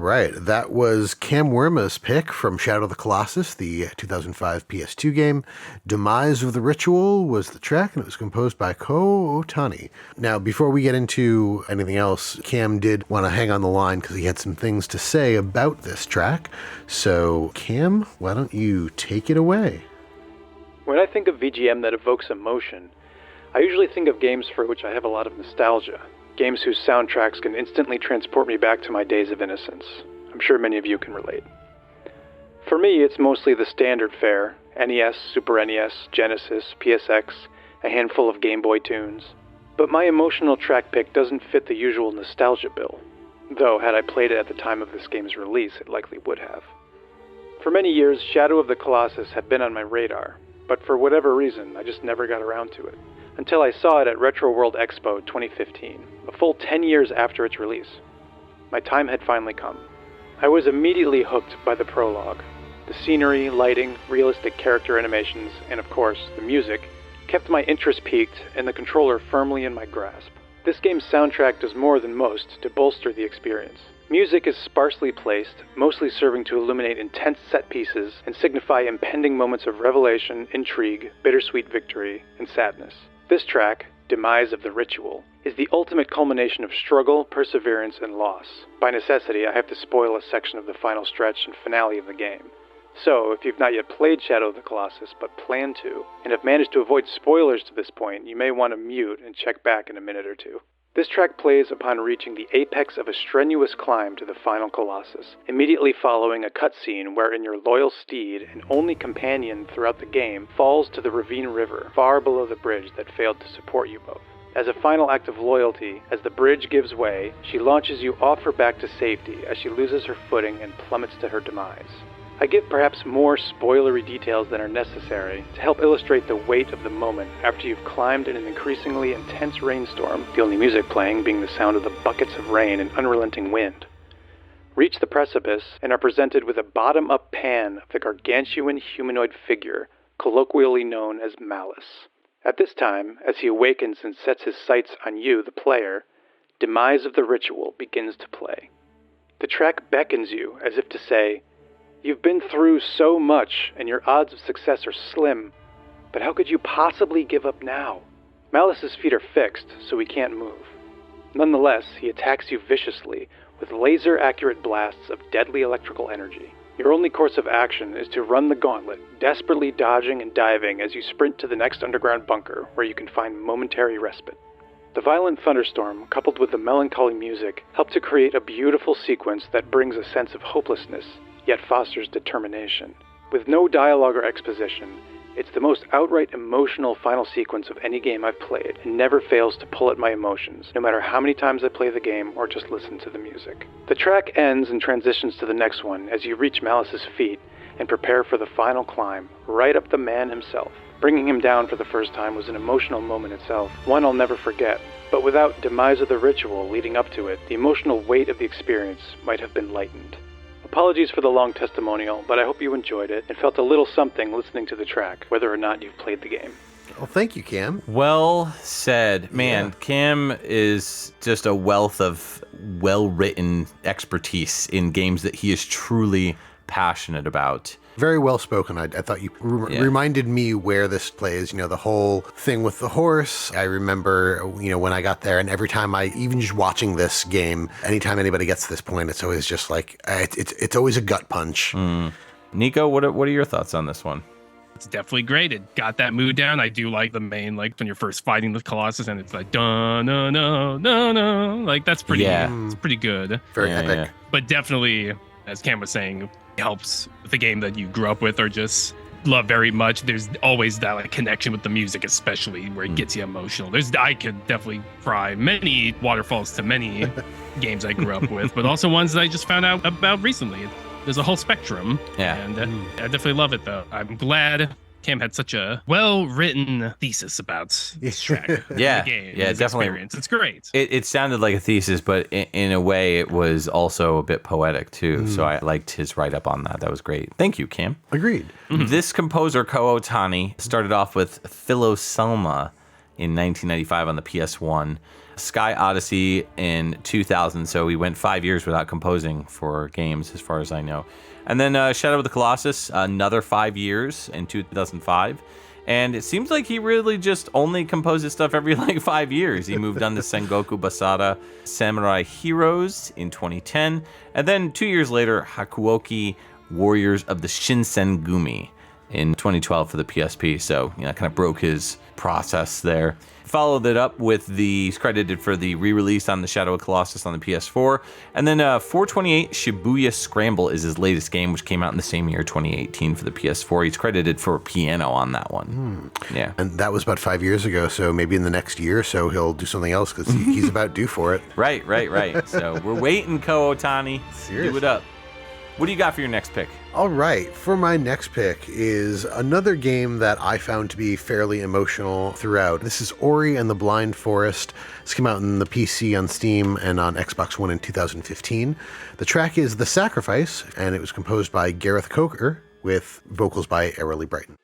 right, that was Cam Werme's pick from Shadow of the Colossus, the 2005 PS2 game. Demise of the Ritual was the track, and it was composed by Ko Otani. Now, before we get into anything else, Cam did want to hang on the line because he had some things to say about this track. So, Cam, why don't you take it away? When I think of VGM that evokes emotion, I usually think of games for which I have a lot of nostalgia. Games whose soundtracks can instantly transport me back to my days of innocence. I'm sure many of you can relate. For me, it's mostly the standard fare: NES, Super NES, Genesis, PSX, a handful of Game Boy tunes. But my emotional track pick doesn't fit the usual nostalgia bill, though had I played it at the time of this game's release, it likely would have. For many years, Shadow of the Colossus had been on my radar, but for whatever reason, I just never got around to it, until I saw it at Retro World Expo 2015, a full 10 years after its release. My time had finally come. I was immediately hooked by the prologue. The scenery, lighting, realistic character animations, and of course, the music, kept my interest piqued and the controller firmly in my grasp. This game's soundtrack does more than most to bolster the experience. Music is sparsely placed, mostly serving to illuminate intense set pieces and signify impending moments of revelation, intrigue, bittersweet victory, and sadness. This track, Demise of the Ritual, is the ultimate culmination of struggle, perseverance, and loss. By necessity, I have to spoil a section of the final stretch and finale of the game. So, if you've not yet played Shadow of the Colossus, but plan to, and have managed to avoid spoilers to this point, you may want to mute and check back in a minute or two. This track plays upon reaching the apex of a strenuous climb to the final Colossus, immediately following a cutscene wherein your loyal steed and only companion throughout the game falls to the Ravine River, far below the bridge that failed to support you both. As a final act of loyalty, as the bridge gives way, she launches you off her back to safety as she loses her footing and plummets to her demise. I give perhaps more spoilery details than are necessary to help illustrate the weight of the moment after you've climbed in an increasingly intense rainstorm, the only music playing being the sound of the buckets of rain and unrelenting wind. Reach the precipice and are presented with a bottom-up pan of the gargantuan humanoid figure, colloquially known as Malice. At this time, as he awakens and sets his sights on you, the player, Demise of the Ritual begins to play. The track beckons you as if to say, "You've been through so much, and your odds of success are slim, but how could you possibly give up now?" Malice's feet are fixed, so he can't move. Nonetheless, he attacks you viciously, with laser-accurate blasts of deadly electrical energy. Your only course of action is to run the gauntlet, desperately dodging and diving as you sprint to the next underground bunker, where you can find momentary respite. The violent thunderstorm, coupled with the melancholy music, help to create a beautiful sequence that brings a sense of hopelessness, yet fosters determination. With no dialogue or exposition, it's the most outright emotional final sequence of any game I've played, and never fails to pull at my emotions, no matter how many times I play the game or just listen to the music. The track ends and transitions to the next one as you reach Malice's feet and prepare for the final climb, right up the man himself. Bringing him down for the first time was an emotional moment itself, one I'll never forget. But without Demise of the Ritual leading up to it, the emotional weight of the experience might have been lightened. Apologies for the long testimonial, but I hope you enjoyed it and felt a little something listening to the track, whether or not you've played the game. Well, thank you, Cam. Well said. Man, Yeah. Cam is just a wealth of well-written expertise in games that he is truly passionate about. Very well spoken. I thought you reminded me where this plays, the whole thing with the horse. I remember, when I got there, and every time even just watching this game, anytime anybody gets to this point, it's always just like, it's always a gut punch. Niko, what are your thoughts on this one? It's definitely great. It got that mood down. I do like the main, like when you're first fighting the Colossus and it's like, no, no, no, no. Like that's pretty, it's pretty good. Very epic. Yeah. But definitely, as Cam was saying, helps with the game that you grew up with or just love very much. There's always that like connection with the music, especially where it gets you emotional. I could definitely cry many waterfalls to many games I grew up with, but also ones that I just found out about recently. There's a whole spectrum. Yeah. And I definitely love it though. I'm glad Cam had such a well-written thesis about this track. Yeah, the game, yeah, his definitely. experience. It's great. It sounded like a thesis, but in a way, it was also a bit poetic too. So I liked his write-up on that. That was great. Thank you, Cam. Agreed. This composer, Ko Otani, started off with Philoselma in 1995 on the PS1, Sky Odyssey in 2000, so he went 5 years without composing for games, as far as I know. And then Shadow of the Colossus, another 5 years in 2005. And it seems like he really just only composes stuff every 5 years. He moved on to Sengoku Basara Samurai Heroes in 2010. And then 2 years later, Hakuoki Warriors of the Shinsengumi. in 2012 for the PSP. So, kind of broke his process there. Followed it up with he's credited for the re-release on the Shadow of Colossus on the PS4. And then 428 Shibuya Scramble is his latest game, which came out in the same year, 2018, for the PS4. He's credited for piano on that one. Yeah. And that was about 5 years ago, so maybe in the next year or so he'll do something else because he's about due for it. Right. So we're waiting, Ko Otani. Seriously. Do it up. What do you got for your next pick? All right, for my next pick is another game that I found to be fairly emotional throughout. This is Ori and the Blind Forest. This came out on the PC, on Steam, and on Xbox One in 2015. The track is The Sacrifice, and it was composed by Gareth Coker with vocals by Airily Brighton.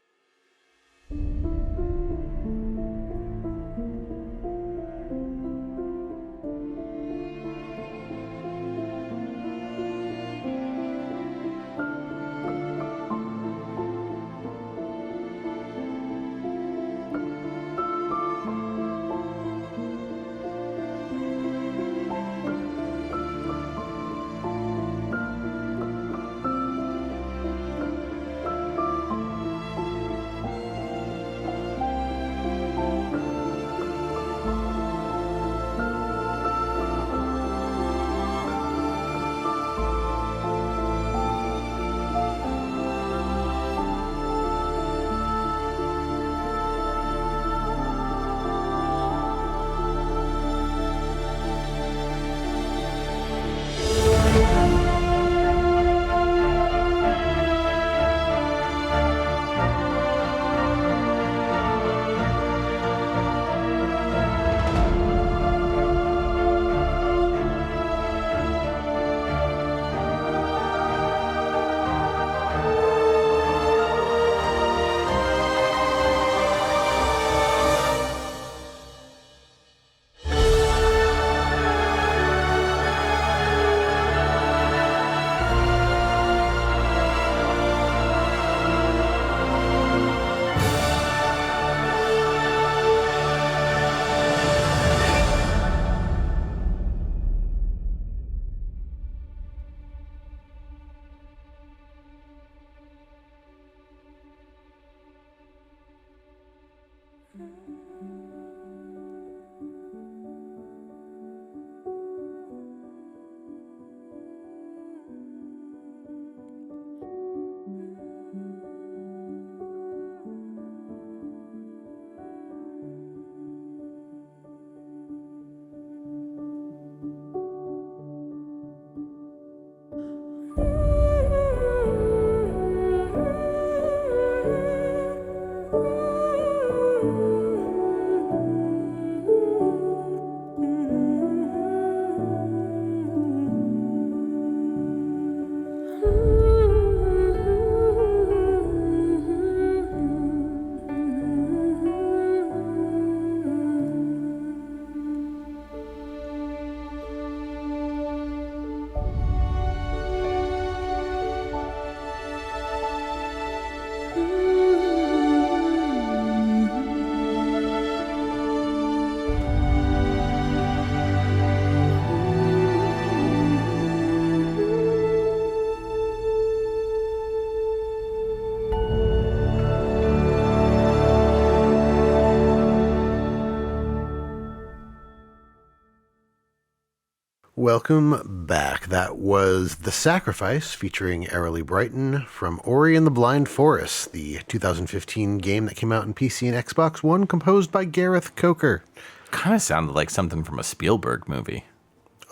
Welcome back. That was The Sacrifice featuring Airily Brighton from Ori and the Blind Forest, the 2015 game that came out on PC and Xbox One, composed by Gareth Coker. Kind of sounded like something from a Spielberg movie.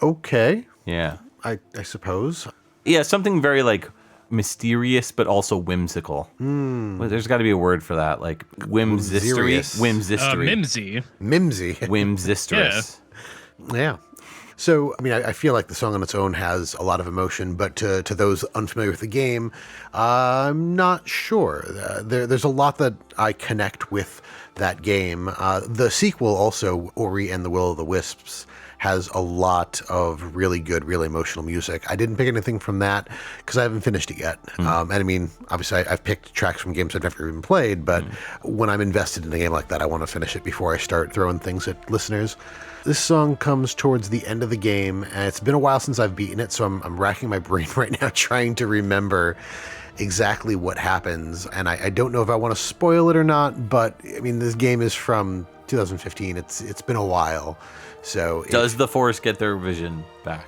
Okay. Yeah. I suppose. Yeah, something very like mysterious but also whimsical. Well, there's got to be a word for that, like whimsistery. Mimsy. Whimsisterous. Yeah. So, I mean, I feel like the song on its own has a lot of emotion, but to those unfamiliar with the game, I'm not sure. There's a lot that I connect with that game. The sequel also, Ori and the Will of the Wisps, has a lot of really good, really emotional music. I didn't pick anything from that because I haven't finished it yet. And I mean, obviously I've picked tracks from games I've never even played, but when I'm invested in a game like that, I want to finish it before I start throwing things at listeners. This song comes towards the end of the game, and it's been a while since I've beaten it, so I'm racking my brain right now trying to remember exactly what happens. And I don't know if I want to spoil it or not, but I mean, this game is from 2015. It's been a while. So does the forest get their vision back?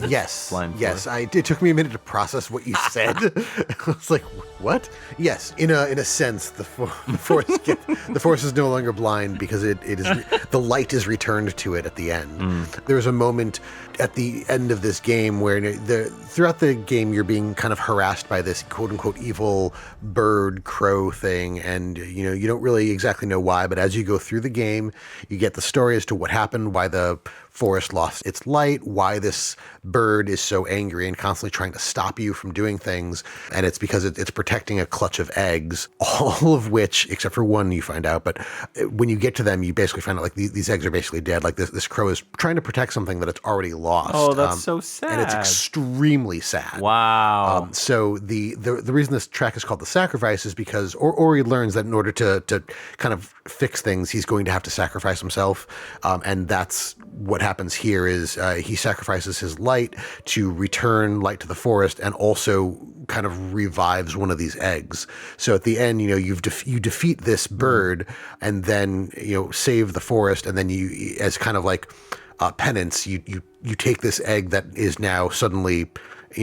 Yes. It took me a minute to process what you said. I was like, what? Yes, in a sense, the forest is no longer blind because it is the light is returned to it at the end. There's a moment at the end of this game where throughout the game you're being kind of harassed by this quote unquote evil bird crow thing, and you don't really exactly know why, but as you go through the game, you get the story as to what happened, why the forest lost its light, why this bird is so angry and constantly trying to stop you from doing things. And it's because it's protecting a clutch of eggs, all of which, except for one, you find out. But when you get to them, you basically find out like these eggs are basically dead. Like this crow is trying to protect something that it's already lost. Oh, that's so sad. And it's extremely sad. Wow. So the reason this track is called The Sacrifice is because Ori learns that in order to kind of fix things, he's going to have to sacrifice himself. And that's what happens here is he sacrifices his light to return light to the forest, and also kind of revives one of these eggs. So at the end, you defeat this bird, and then save the forest, and then you, as kind of like penance, you take this egg that is now suddenly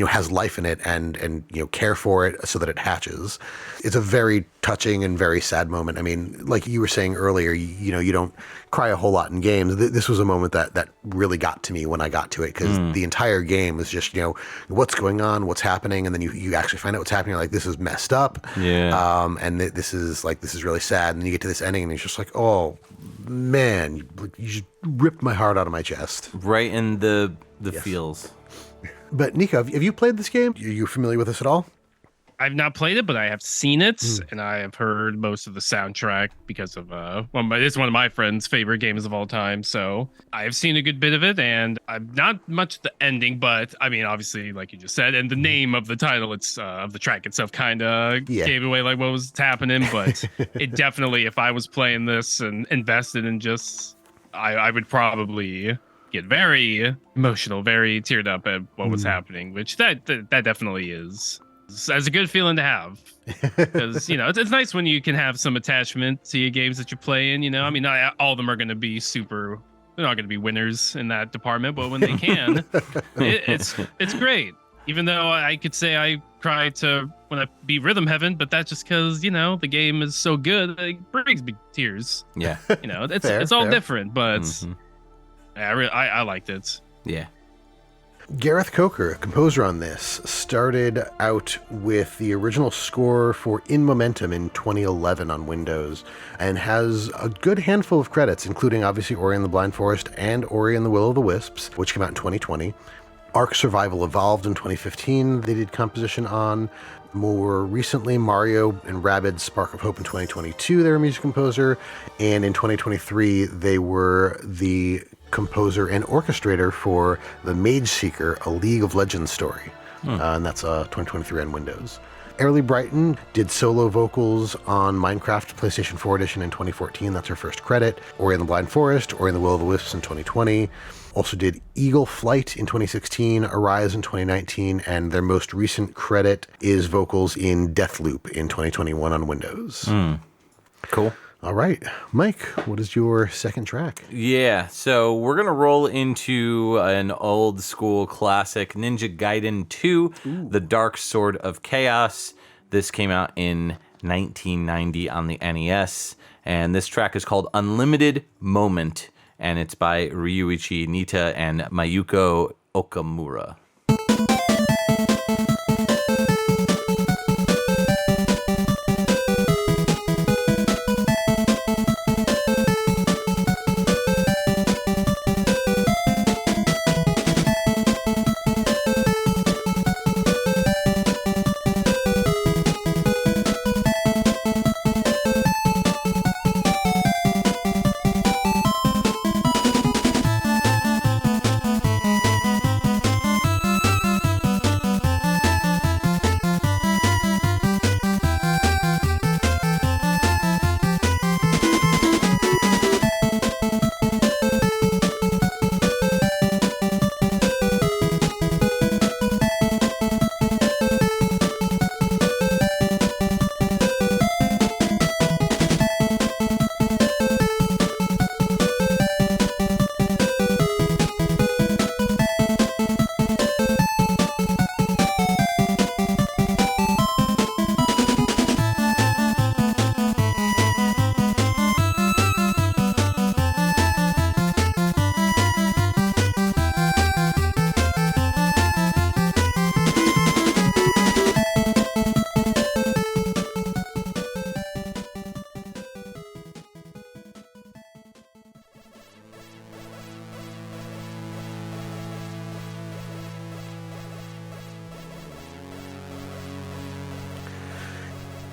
has life in it, and care for it so that it hatches. It's a very touching and very sad moment. I mean, like you were saying earlier, you don't cry a whole lot in games. This was a moment that really got to me when I got to it, because the entire game is just, what's going on, what's happening, and then you actually find out what's happening. You're like, this is messed up. Yeah. And this is really sad. And you get to this ending, and it's just like, oh man, you just ripped my heart out of my chest. Right in the feels. But Niko, have you played this game? Are you familiar with this at all? I've not played it, but I have seen it, and I have heard most of the soundtrack because of it's one of my friend's favorite games of all time. So I have seen a good bit of it, and I'm not much the ending, but I mean, obviously, like you just said, and the name of the title, it's of the track itself, kind of gave away like what was happening. But it definitely, if I was playing this and invested in just, I would probably get very emotional, very teared up at what was happening, which that definitely is. That's a good feeling to have, because it's nice when you can have some attachment to your games that you're playing. I mean, not all of them are going to be they're not going to be winners in that department, but when they can, it's great. Even though I could say I cried when I beat Rhythm Heaven, but that's just because the game is so good that it brings me tears. Yeah, it's all different, but I liked it. Yeah. Gareth Coker, a composer on this, started out with the original score for In Momentum in 2011 on Windows, and has a good handful of credits, including obviously Ori and the Blind Forest and Ori and the Will of the Wisps, which came out in 2020. Ark Survival Evolved in 2015, they did composition on. More recently, Mario and Rabbids Spark of Hope in 2022, they were a music composer. And in 2023, they were the composer and orchestrator for The Mage Seeker, a League of Legends story. And that's 2023 on Windows. Airly Brighton did solo vocals on Minecraft PlayStation 4 Edition in 2014. That's her first credit. Ori and the Blind Forest, Ori and the Will of the Wisps in 2020. Also did Eagle Flight in 2016, Arise in 2019, and their most recent credit is vocals in Deathloop in 2021 on Windows. Cool. All right. Mike, what is your second track? Yeah, so we're going to roll into an old school classic, Ninja Gaiden 2, The Dark Sword of Chaos. This came out in 1990 on the NES, and this track is called Unlimited Moment, and it's by Ryuichi Nitta and Mayuko Okamura.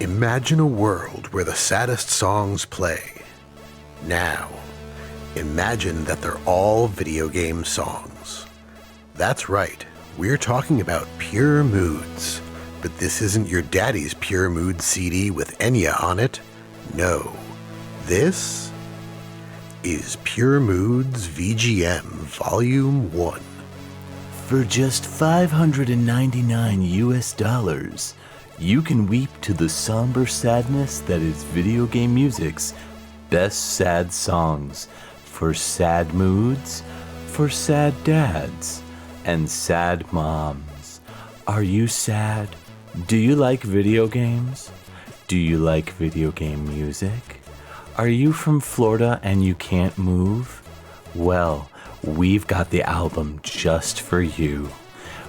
Imagine a world where the saddest songs play. Now, imagine that they're all video game songs. That's right, we're talking about Pure Moods. But this isn't your daddy's Pure Mood CD with Enya on it. No, this is Pure Moods VGM Volume 1. For just $599, you can weep to the somber sadness that is video game music's best sad songs for sad moods, for sad dads, and sad moms. Are you sad? Do you like video games? Do you like video game music? Are you from Florida and you can't move? Well, we've got the album just for you.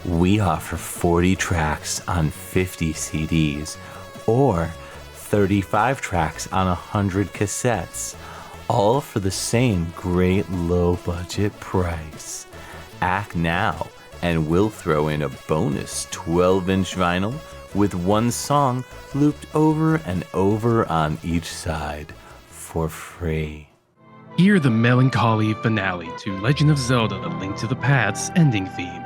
We offer 40 tracks on 50 CDs or 35 tracks on 100 cassettes, all for the same great low budget price. Act now and we'll throw in a bonus 12-inch vinyl with one song looped over and over on each side for free. Hear the melancholy finale to Legend of Zelda: A Link to the Past's ending theme.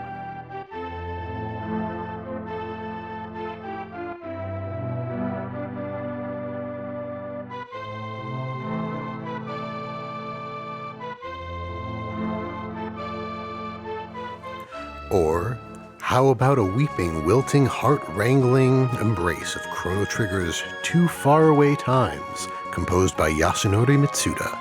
Or, how about a weeping, wilting, heart-wrangling embrace of Chrono Trigger's Too Far Away Times, composed by Yasunori Mitsuda.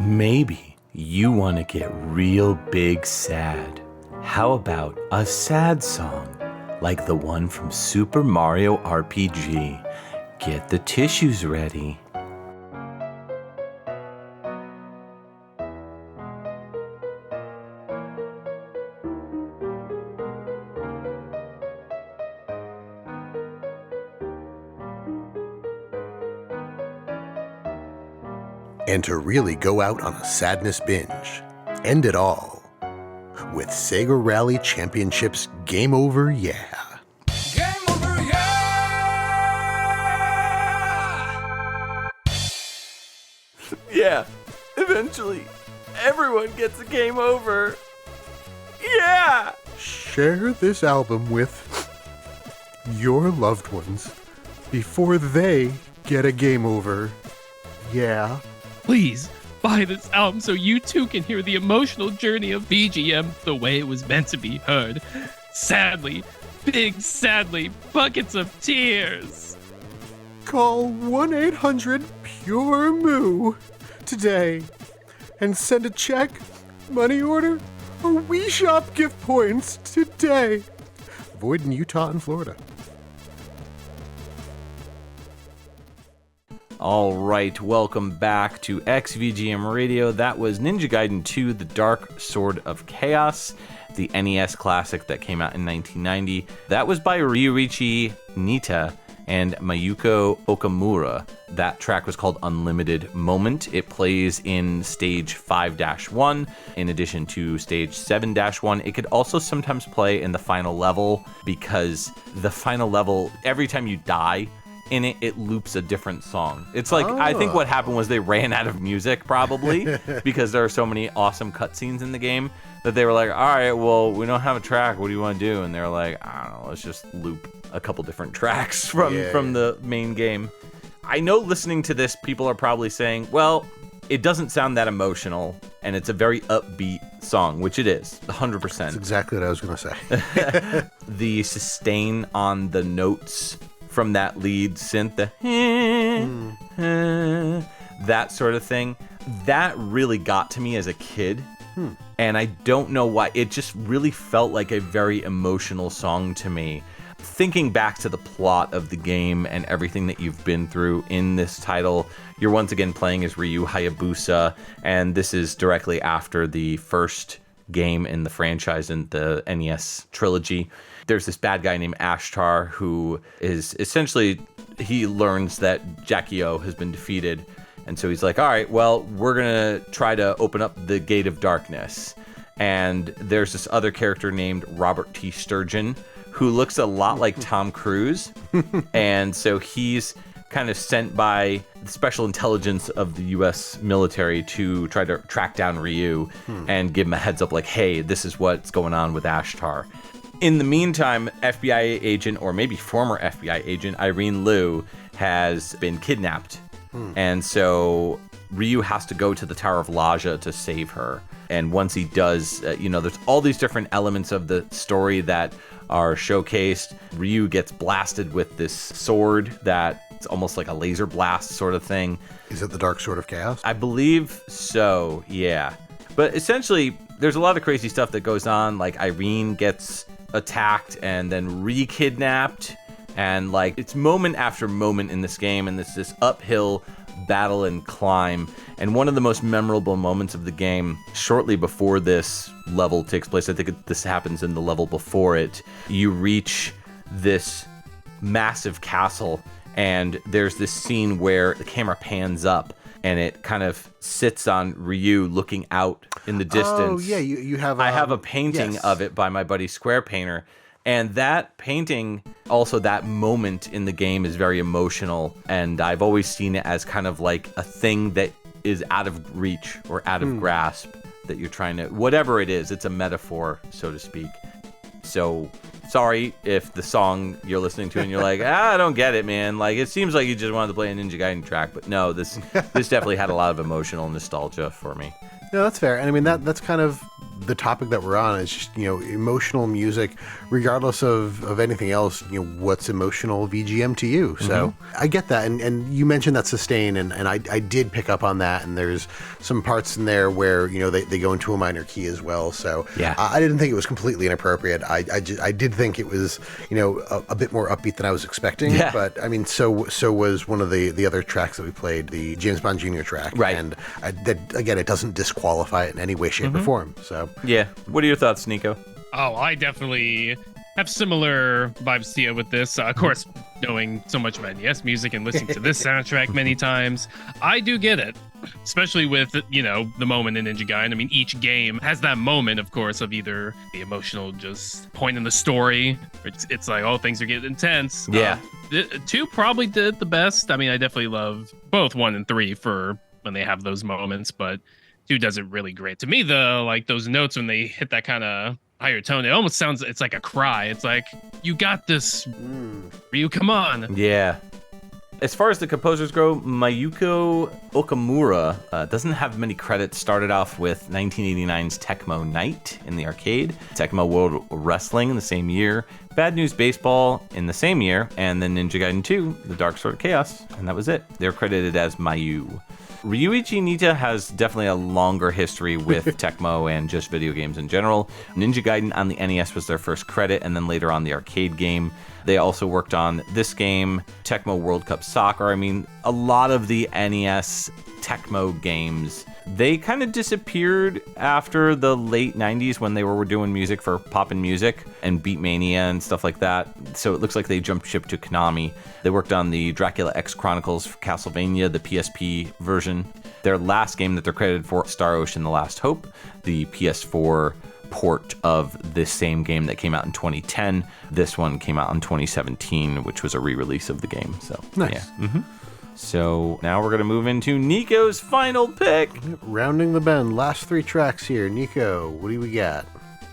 Maybe you want to get real big sad. How about a sad song like the one from Super Mario RPG? Get the tissues ready. And to really go out on a sadness binge, end it all with Sega Rally Championships Game Over Yeah. Game over, yeah! Yeah, eventually, everyone gets a game over. Yeah! Share this album with your loved ones before they get a game over. Yeah. Please buy this album so you too can hear the emotional journey of VGM the way it was meant to be heard. Sadly, big sadly, buckets of tears. Call 1-800-PURE-MOO today and send a check, money order, or Wii Shop gift points today. Void in Utah and Florida. All right, welcome back to XVGM Radio. That was Ninja Gaiden 2: The Dark Sword of Chaos, the NES classic that came out in 1990. That was by Ryuichi Nitta and Mayuko Okamura. That track was called Unlimited Moment. It plays in stage 5-1 in addition to stage 7-1. It could also sometimes play in the final level because the final level, every time you die in it, it loops a different song. It's like, I think what happened was they ran out of music probably because there are so many awesome cutscenes in the game that they were like, all right, well, we don't have a track. What do you want to do? And they're like, I don't know, let's just loop a couple different tracks from the main game. I know listening to this, people are probably saying, well, it doesn't sound that emotional, and it's a very upbeat song, which it is, 100%. That's exactly what I was going to say. The sustain on the notes from that lead synth, that sort of thing, that really got to me as a kid. And I don't know why. It just really felt like a very emotional song to me. Thinking back to the plot of the game and everything that you've been through in this title, you're once again playing as Ryu Hayabusa, and this is directly after the first game in the franchise in the NES trilogy. There's this bad guy named Ashtar who is essentially, he learns that Jackie O has been defeated, And so he's like, all right, well, we're going to try to open up the Gate of Darkness. And there's this other character named Robert T. Sturgeon who looks a lot like Tom Cruise. And so he's kind of sent by the special intelligence of the U.S. military to try to track down Ryu and give him a heads up like, hey, this is what's going on with Ashtar. In the meantime, FBI agent, or maybe former FBI agent, Irene Liu, has been kidnapped. And so Ryu has to go to the Tower of Laja to save her. And once he does, there's all these different elements of the story that are showcased. Ryu gets blasted with this sword that it's almost like a laser blast sort of thing. Is it the Dark Sword of Chaos? I believe so, yeah. But essentially, there's a lot of crazy stuff that goes on. Like Irene gets attacked and then re-kidnapped. And like it's moment after moment in this game, and it's this uphill battle and climb. And one of the most memorable moments of the game, shortly before this level takes place, I think this happens in the level before it, you reach this massive castle, and there's this scene where the camera pans up and it kind of sits on Ryu looking out in the distance. Oh, yeah, you have... I have a painting of it by my buddy Square Painter. And that painting, also that moment in the game, is very emotional. And I've always seen it as kind of like a thing that is out of reach or out of grasp that you're trying to... Whatever it is, it's a metaphor, so to speak. So... Sorry if the song you're listening to and you're like, I don't get it, man. Like, it seems like you just wanted to play a Ninja Gaiden track, but no, this definitely had a lot of emotional nostalgia for me. No, that's fair. And I mean, that's kind of the topic that we're on. It's just, emotional music, regardless of anything else, what's emotional VGM to you. So I get that. And you mentioned that sustain, and I did pick up on that. And there's some parts in there where, they go into a minor key as well. So yeah. I didn't think it was completely inappropriate. I did think it was, a bit more upbeat than I was expecting. Yeah. But I mean, so was one of the other tracks that we played, the James Bond Jr. track. Right. And that, again, it doesn't disqualify it in any way, shape, or form. So yeah. What are your thoughts, Niko? Oh, I definitely have similar vibes to you with this. Of course, knowing so much about NES music and listening to this soundtrack many times, I do get it. Especially with, the moment in Ninja Gaiden. I mean, each game has that moment, of course, of either the emotional just point in the story. It's like, oh, things are getting intense. Yeah. 2 probably did the best. I mean, I definitely love both 1 and 3 for when they have those moments, but 2 does it really great. To me, those notes when they hit that kind of higher tone, it almost sounds, it's like a cry. It's like, you got this, Ryu, come on. Yeah. As far as the composers go, Mayuko Okamura doesn't have many credits. Started off with 1989's Tecmo Night in the arcade, Tecmo World Wrestling in the same year, Bad News Baseball in the same year, and then Ninja Gaiden 2, The Dark Sword of Chaos, and that was it. They're credited as Mayu. Ryuichi Nitta has definitely a longer history with Tecmo and just video games in general. Ninja Gaiden on the NES was their first credit, and then later on the arcade game. They also worked on this game, Tecmo World Cup Soccer. I mean, a lot of the NES Tecmo games, they kind of disappeared after the late 90s when they were doing music for Poppin' Music and Beatmania and stuff like that. So it looks like they jumped ship to Konami. They worked on the Dracula X Chronicles for Castlevania, the PSP version. Their last game that they're credited for, Star Ocean: The Last Hope, the PS4 port of this same game that came out in 2010. This one came out in 2017, which was a re-release of the game. So nice. Yeah. So now we're going to move into Niko's final pick. Rounding the bend, last 3 tracks here. Niko, what do we got?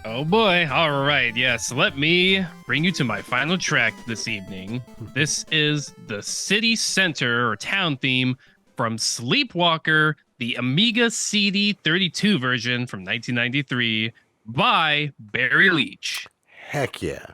Oh boy. All right. Yes. Let me bring you to my final track this evening. This is the city center or town theme from Sleepwalker, the Amiga CD32 version from 1993 by Barry Leach. Heck yeah.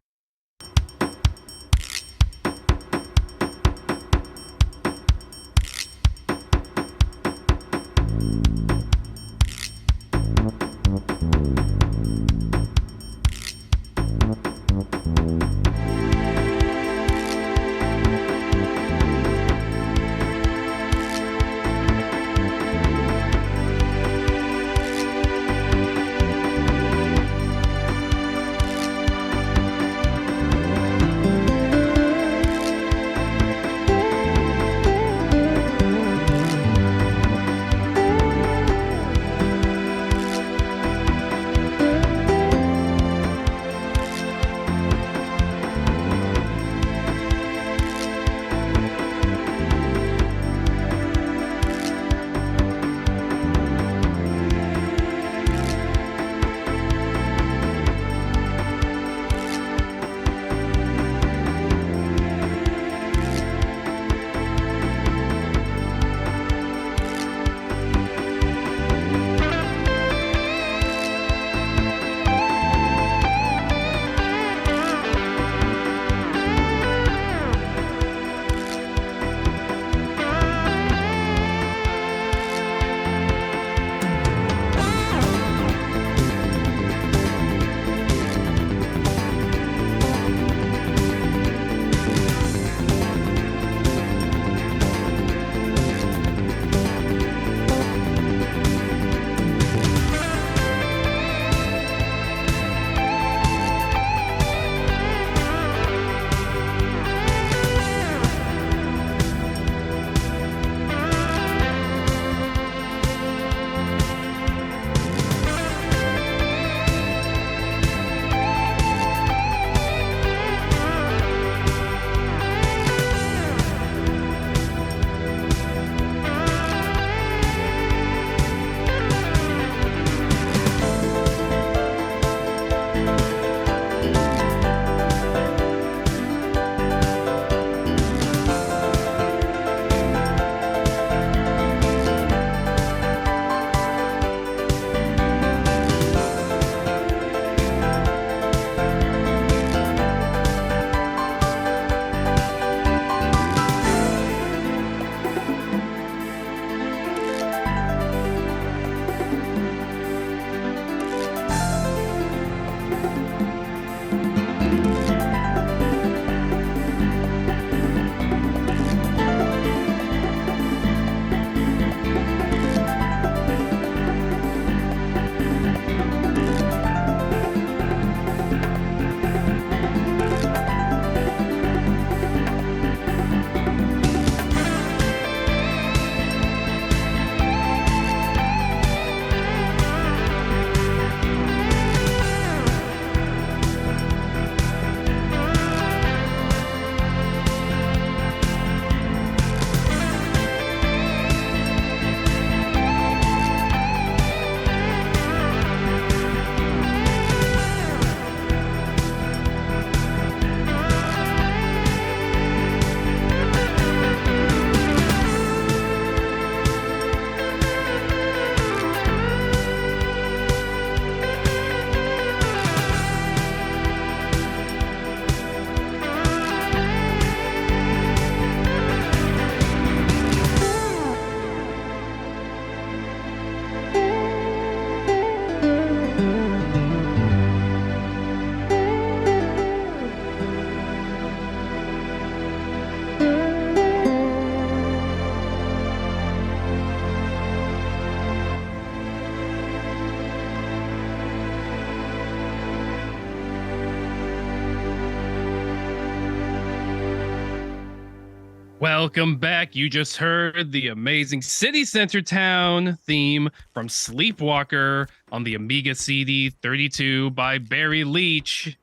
Welcome back. You just heard the amazing City Center Town theme from Sleepwalker on the Amiga CD32 by Barry Leach.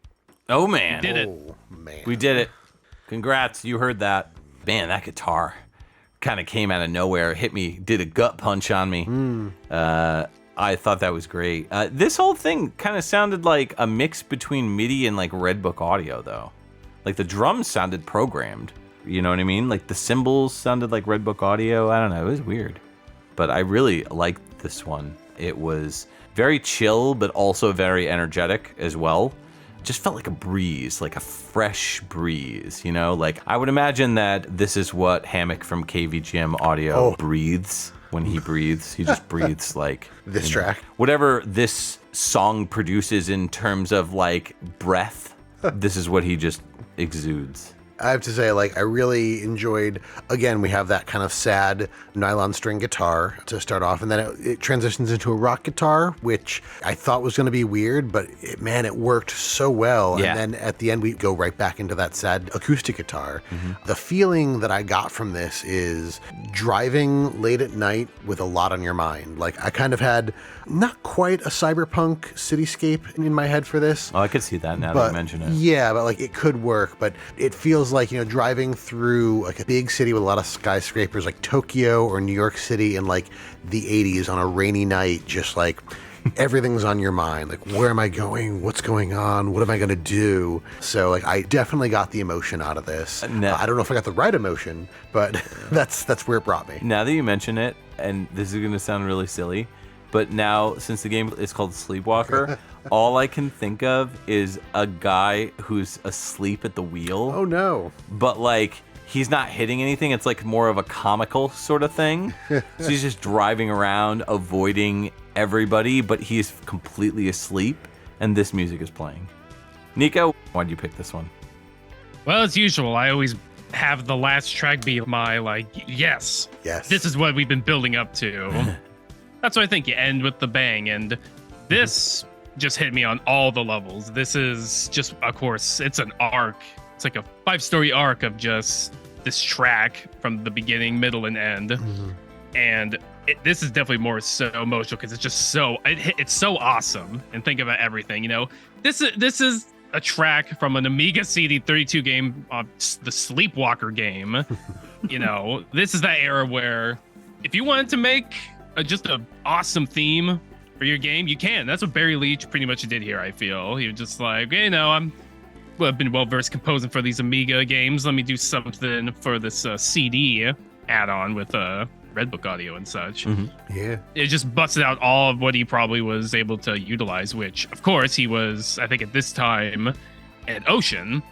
Oh, man. Did it. Oh, man. We did it. Congrats. You heard that. Man, that guitar kind of came out of nowhere, hit me, did a gut punch on me. I thought that was great. This whole thing kind of sounded like a mix between MIDI and like Redbook audio, though. Like the drums sounded programmed. You know what I mean? Like the cymbals sounded like Redbook audio. I don't know. It was weird. But I really liked this one. It was very chill, but also very energetic as well. Just felt like a breeze, like a fresh breeze, you know? Like I would imagine that this is what Hammock from KVGM Audio breathes when he breathes. He just breathes like This track. whatever this song produces in terms of like breath. This is what he just exudes. I have to say, like, I really enjoyed, again, we have that kind of sad nylon string guitar to start off, and then it transitions into a rock guitar, which I thought was going to be weird, but man, it worked so well. Yeah. And then at the end, we go right back into that sad acoustic guitar. The feeling that I got from this is driving late at night with a lot on your mind. Like, I kind of had not quite a cyberpunk cityscape in my head for this. Oh, I could see that now that you mention it. Yeah, but like it could work, but it feels like, you know, driving through like a big city with a lot of skyscrapers like Tokyo or New York City in like the 80s on a rainy night, just like everything's on your mind. Like, where am I going? What's going on? What am I going to do? So like I definitely got the emotion out of this. No. I don't know if I got the right emotion, but that's where it brought me. Now that you mention it, and this is going to sound really silly, but now since the game is called Sleepwalker, all I can think of is a guy who's asleep at the wheel. Oh no. But like he's not hitting anything. It's like more of a comical sort of thing. So he's just driving around avoiding everybody, but he's completely asleep and this music is playing. Niko, why did you pick this one? Well, as usual, I always have the last track be my like, yes, this is what we've been building up to. That's why I think you end with the bang, and this just hit me on all the levels. This is just, of course, it's an arc. It's like a 5-story arc of just this track from the beginning, middle, and end. And this is definitely more so emotional because it's just so it's so awesome. And think about everything, you know. This is a track from an Amiga CD32 game, the Sleepwalker game. You know, this is that era where if you wanted to make just an awesome theme for your game, you can. That's what Barry Leach pretty much did here, I feel. He was just like, you know, I've been well-versed composing for these Amiga games. Let me do something for this CD add-on with Redbook audio and such. Yeah. It just busted out all of what he probably was able to utilize, which, of course, he was, I think at this time, at Ocean,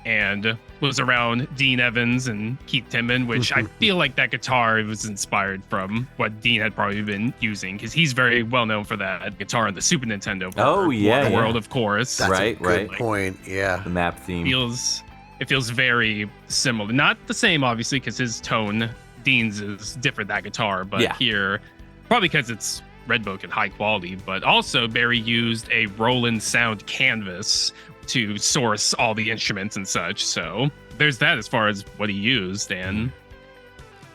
and was around Dean Evans and Keith Timmon, which I feel like that guitar was inspired from what Dean had probably been using, because he's very well known for that guitar on the Super Nintendo. Oh, yeah, World, of course. That's Right, a good right. point. Yeah. The map theme. It feels very similar. Not the same, obviously, because his tone, Dean's, is different, that guitar, but here, probably because it's Redbook and high quality, but also Barry used a Roland Sound canvas to source all the instruments and such. So there's that as far as what he used, and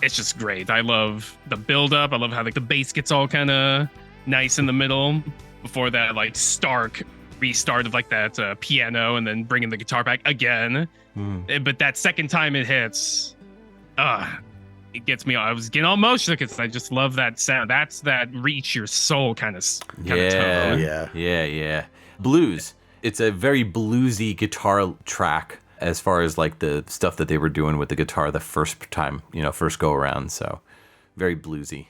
it's just great. I love the build up. I love how like the bass gets all kind of nice in the middle before that like stark restart of like that piano, and then bringing the guitar back again. But that second time it hits, it gets me. I was getting all emotional because I just love that sound. That's that reach your soul kind of tone. Yeah. Blues. It's a very bluesy guitar track as far as like the stuff that they were doing with the guitar the first time, you know, first go around. So very bluesy.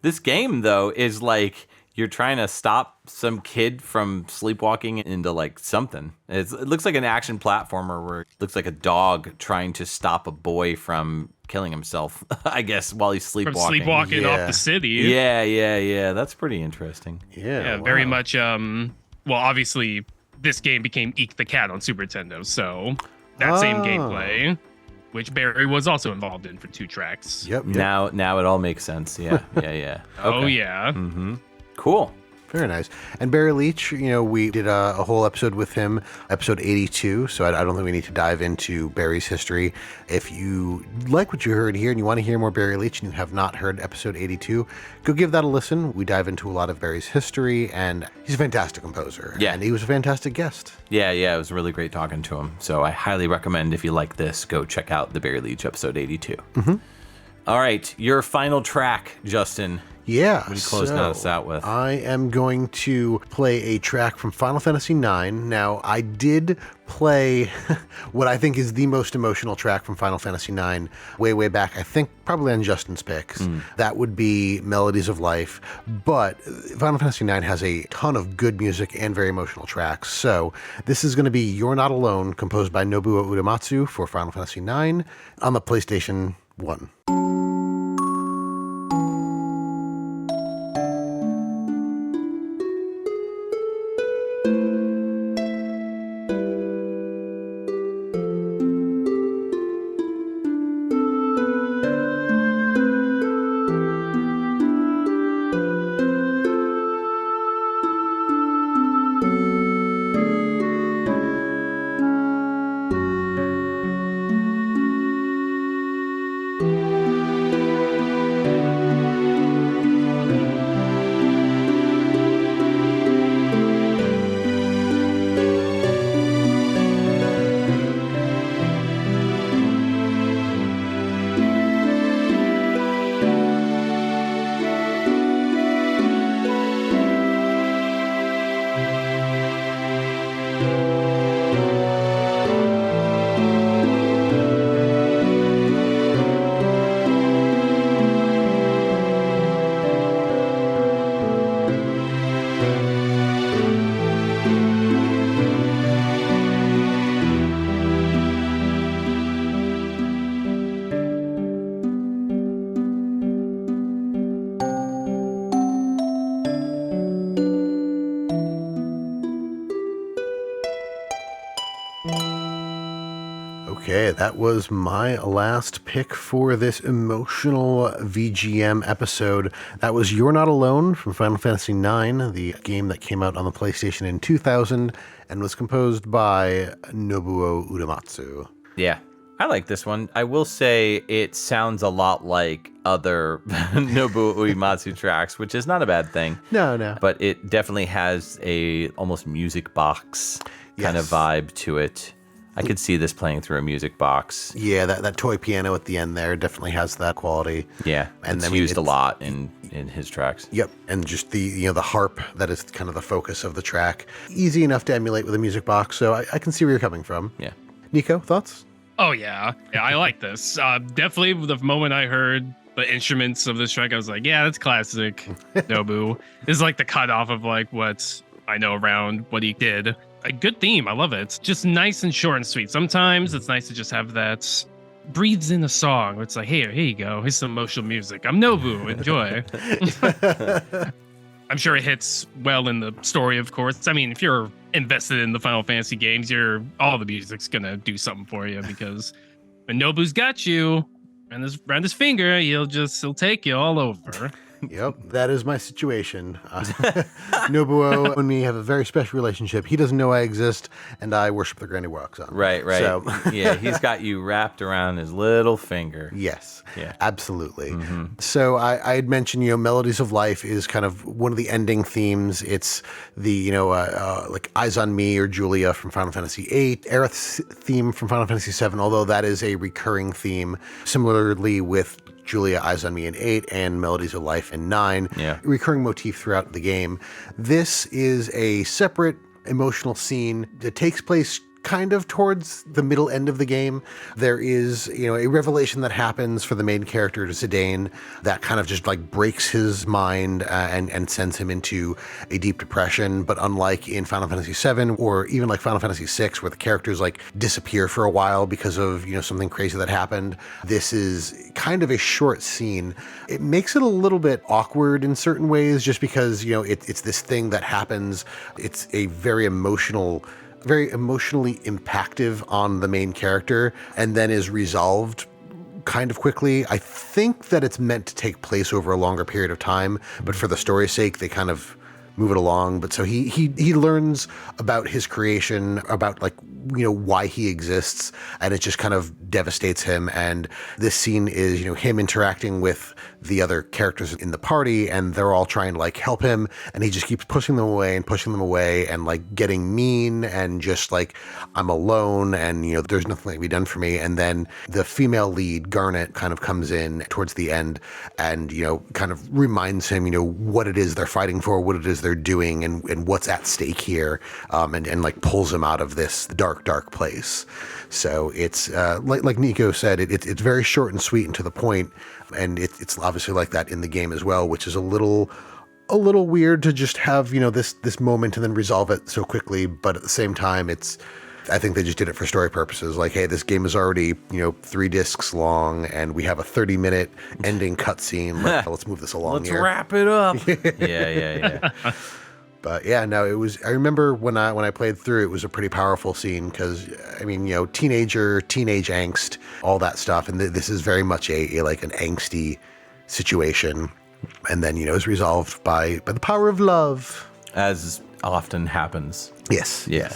This game, though, is like you're trying to stop some kid from sleepwalking into like something. It looks like an action platformer where it looks like a dog trying to stop a boy from killing himself, I guess, while he's sleepwalking. From sleepwalking off the city. Yeah. That's pretty interesting. Yeah. Very much. Well, obviously, this game became Eek the Cat on Super Nintendo, so that same gameplay, which Barry was also involved in for 2 tracks. Yep. Now it all makes sense. Yeah. Oh, yeah. Cool. Very nice. And Barry Leach, we did a whole episode with him, episode 82, so I don't think we need to dive into Barry's history. If you like what you heard here and you want to hear more Barry Leach and you have not heard episode 82, go give that a listen. We dive into a lot of Barry's history, and he's a fantastic composer. Yeah. And he was a fantastic guest. Yeah, it was really great talking to him. So I highly recommend, if you like this, go check out the Barry Leach episode 82. Mm-hmm. All right, your final track, Justin. Yeah. What are you closing us out with? I am going to play a track from Final Fantasy IX. Now, I did play what I think is the most emotional track from Final Fantasy IX way back, I think probably on Justin's picks. That would be Melodies of Life. But Final Fantasy IX has a ton of good music and very emotional tracks. So this is going to be You're Not Alone, composed by Nobuo Uematsu for Final Fantasy IX on the PlayStation 1. Okay, that was my last pick for this emotional VGM episode. That was You're Not Alone from Final Fantasy IX, the game that came out on the PlayStation in 2000 and was composed by Nobuo Uematsu. Yeah, I like this one. I will say it sounds a lot like other Nobuo Uematsu tracks, which is not a bad thing. No. But it definitely has a almost music box kind of vibe to it. I could see this playing through a music box. Yeah, that toy piano at the end there definitely has that quality. Yeah, and it's used a lot in his tracks. Yep, and just the harp that is kind of the focus of the track. Easy enough to emulate with a music box, so I can see where you're coming from. Yeah. Niko, thoughts? Oh, yeah, I like this. Definitely the moment I heard the instruments of this track, I was like, yeah, that's classic Nobu. This is like the cutoff of like what I know around what he did. A good theme. I love it. It's just nice and short and sweet. Sometimes it's nice to just have that breathes in a song. It's like, here you go. Here's some emotional music. I'm Nobu. Enjoy. I'm sure it hits well in the story, of course. I mean, if you're invested in the Final Fantasy games, all the music's gonna do something for you, because when Nobu's got you around his finger, he'll take you all over. Yep, that is my situation. Nobuo and me have a very special relationship. He doesn't know I exist, and I worship the ground he walks on. Right. So. Yeah, he's got you wrapped around his little finger. Yes, yeah, absolutely. Mm-hmm. So I had mentioned, Melodies of Life is kind of one of the ending themes. It's the, like Eyes on Me or Julia from Final Fantasy VIII, Aerith's theme from Final Fantasy VII, although that is a recurring theme. Similarly with Julia, Eyes on Me in 8, and Melodies of Life in 9. Yeah. Recurring motif throughout the game. This is a separate emotional scene that takes place kind of towards the middle end of the game. There is, a revelation that happens for the main character, Zidane, that kind of just like breaks his mind and sends him into a deep depression. But unlike in Final Fantasy VII or even like Final Fantasy VI, where the characters like disappear for a while because of, something crazy that happened, this is kind of a short scene. It makes it a little bit awkward in certain ways, just because, it's this thing that happens. It's a very emotionally impactful on the main character, and then is resolved kind of quickly. I think that it's meant to take place over a longer period of time, but for the story's sake, they kind of move it along. But so he learns about his creation, about like, why he exists, and it just kind of devastates him. And this scene is, him interacting with the other characters in the party, and they're all trying to like help him, and he just keeps pushing them away and like getting mean and just like, I'm alone and there's nothing that can be done for me. And then the female lead, Garnet, kind of comes in towards the end and kind of reminds him what it is they're fighting for, what it is they're doing, and what's at stake here, and like pulls him out of this dark place. So it's like Niko said, it's very short and sweet and to the point, and it's obviously like that in the game as well, which is a little weird to just have this moment and then resolve it so quickly. But at the same time, I think they just did it for story purposes. Like, hey, this game is already 3 discs long, and we have a 30-minute ending cutscene. Let's move this along. Let's here. wrap it up. Yeah. But yeah, no, it was. I remember when I played through, it was a pretty powerful scene because teenage angst, all that stuff, and this is very much a like an angsty situation, and then is resolved by the power of love, as often happens. Yes. Yeah.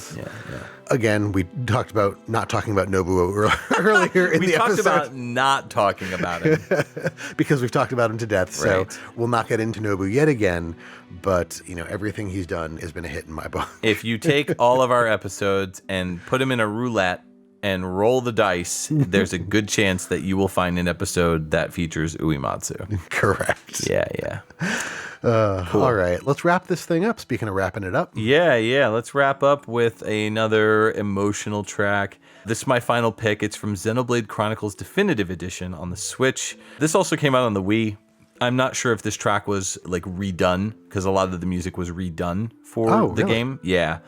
Again, we talked about not talking about Nobuo earlier in the episode. We talked about not talking about him. Because we've talked about him to death, so Right. we'll not get into Nobu yet again. But, everything he's done has been a hit in my book. If you take all of our episodes and put them in a roulette and roll the dice, there's a good chance that you will find an episode that features Uematsu. Correct. Yeah. Cool. All right, let's wrap this thing up. Speaking of wrapping it up. Yeah. Let's wrap up with another emotional track. This is my final pick. It's from Xenoblade Chronicles Definitive Edition on the Switch. This also came out on the Wii. I'm not sure if this track was like redone, because a lot of the music was redone for the game. Yeah.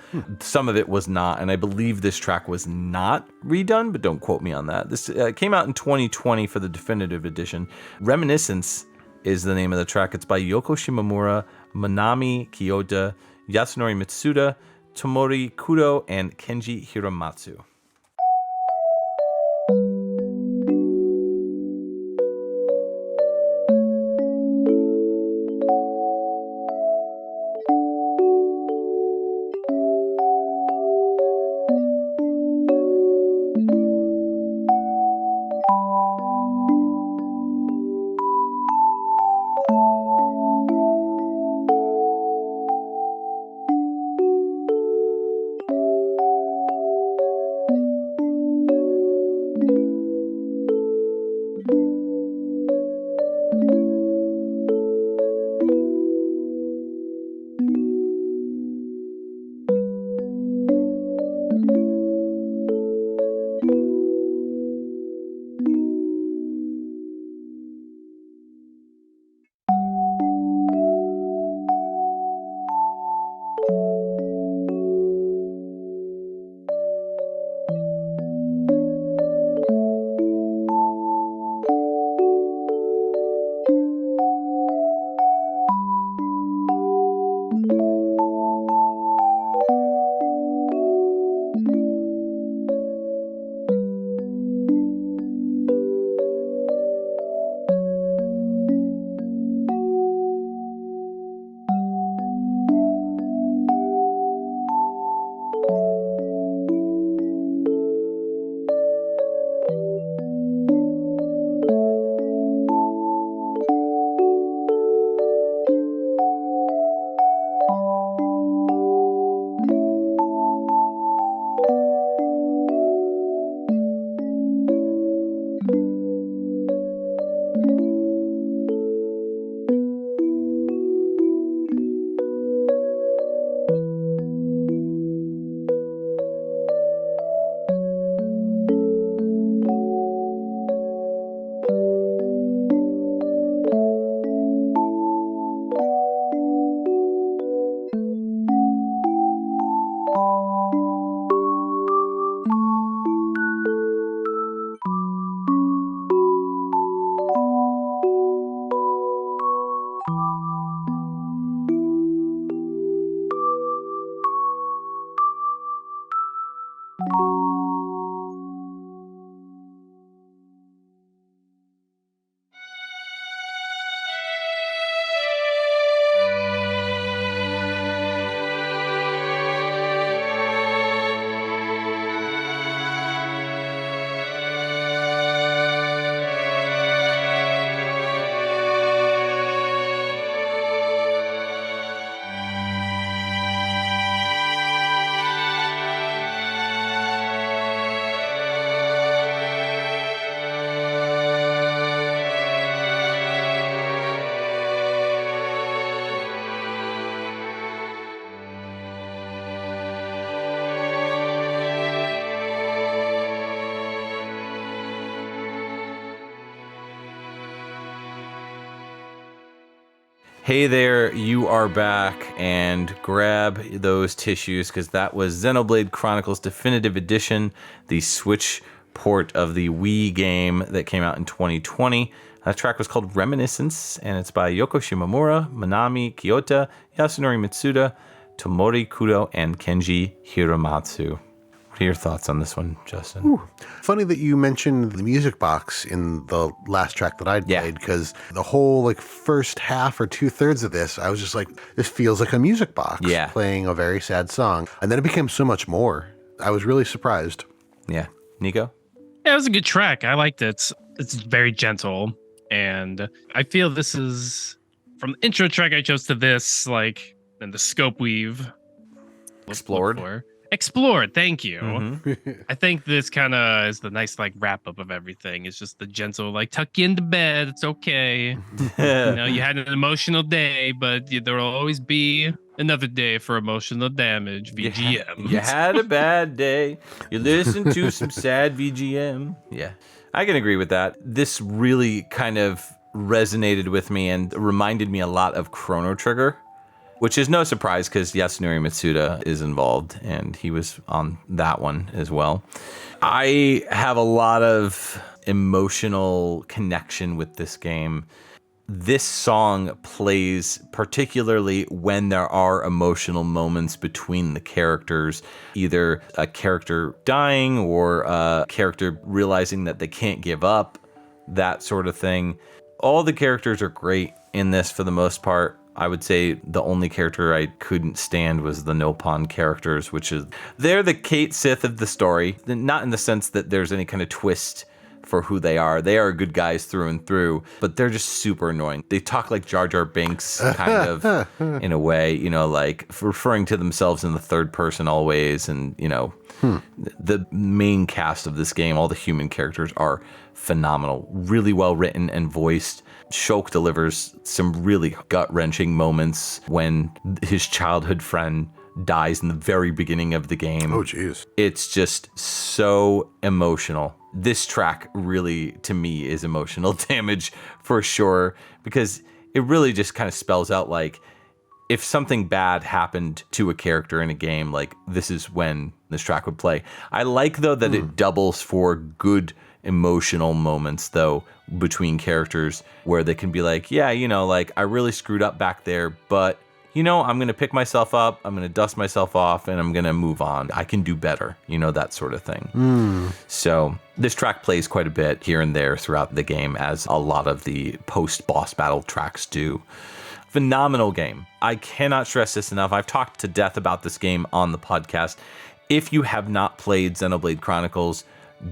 Some of it was not, and I believe this track was not redone, but don't quote me on that. This came out in 2020 for the Definitive Edition. Reminiscence is the name of the track. It's by Yoko Shimomura, Manami Kiyota, Yasunori Mitsuda, Tomori Kudo, and Kenji Hiramatsu. Hey there, you are back, and grab those tissues because that was Xenoblade Chronicles Definitive Edition, the Switch port of the Wii game that came out in 2020. That track was called Reminiscence, and it's by Yoko Shimomura, Manami Kiyota, Yasunori Mitsuda, Tomori Kudo, and Kenji Hiramatsu. What are your thoughts on this one, Justin? Ooh. Funny that you mentioned the music box in the last track that I'd played, because the whole like first half or 2/3 of this, I was just like, this feels like a music box playing a very sad song. And then it became so much more. I was really surprised. Yeah. Niko? Yeah, it was a good track. I liked it. It's very gentle. And I feel this is, from the intro track I chose to this, like, and the scope we've explored, thank you. Mm-hmm. I think this kind of is the nice like wrap up of everything. It's just the gentle like tuck you into bed, it's okay. You had an emotional day, but there will always be another day for emotional damage. VGM. You had a bad day, you listened to some sad VGM. Yeah, I can agree with that. This really kind of resonated with me and reminded me a lot of Chrono Trigger, which is no surprise because Yasunori Mitsuda is involved, and he was on that one as well. I have a lot of emotional connection with this game. This song plays particularly when there are emotional moments between the characters, either a character dying or a character realizing that they can't give up, that sort of thing. All the characters are great in this for the most part. I would say the only character I couldn't stand was the Nopon characters, which is, they're the Kate Sith of the story. Not in the sense that there's any kind of twist for who they are. They are good guys through and through, but they're just super annoying. They talk like Jar Jar Binks, kind of, in a way, like referring to themselves in the third person always. And, the main cast of this game, all the human characters are phenomenal, really well written and voiced. Shulk delivers some really gut-wrenching moments when his childhood friend dies in the very beginning of the game. Oh, jeez. It's just so emotional. This track really, to me, is emotional damage for sure, because it really just kind of spells out, like, if something bad happened to a character in a game, like, this is when this track would play. I like, though, that it doubles for good emotional moments, though, between characters where they can be like, yeah, like, I really screwed up back there, but, I'm going to pick myself up, I'm going to dust myself off, and I'm going to move on. I can do better, that sort of thing. So this track plays quite a bit here and there throughout the game, as a lot of the post-boss battle tracks do. Phenomenal game. I cannot stress this enough. I've talked to death about this game on the podcast. If you have not played Xenoblade Chronicles,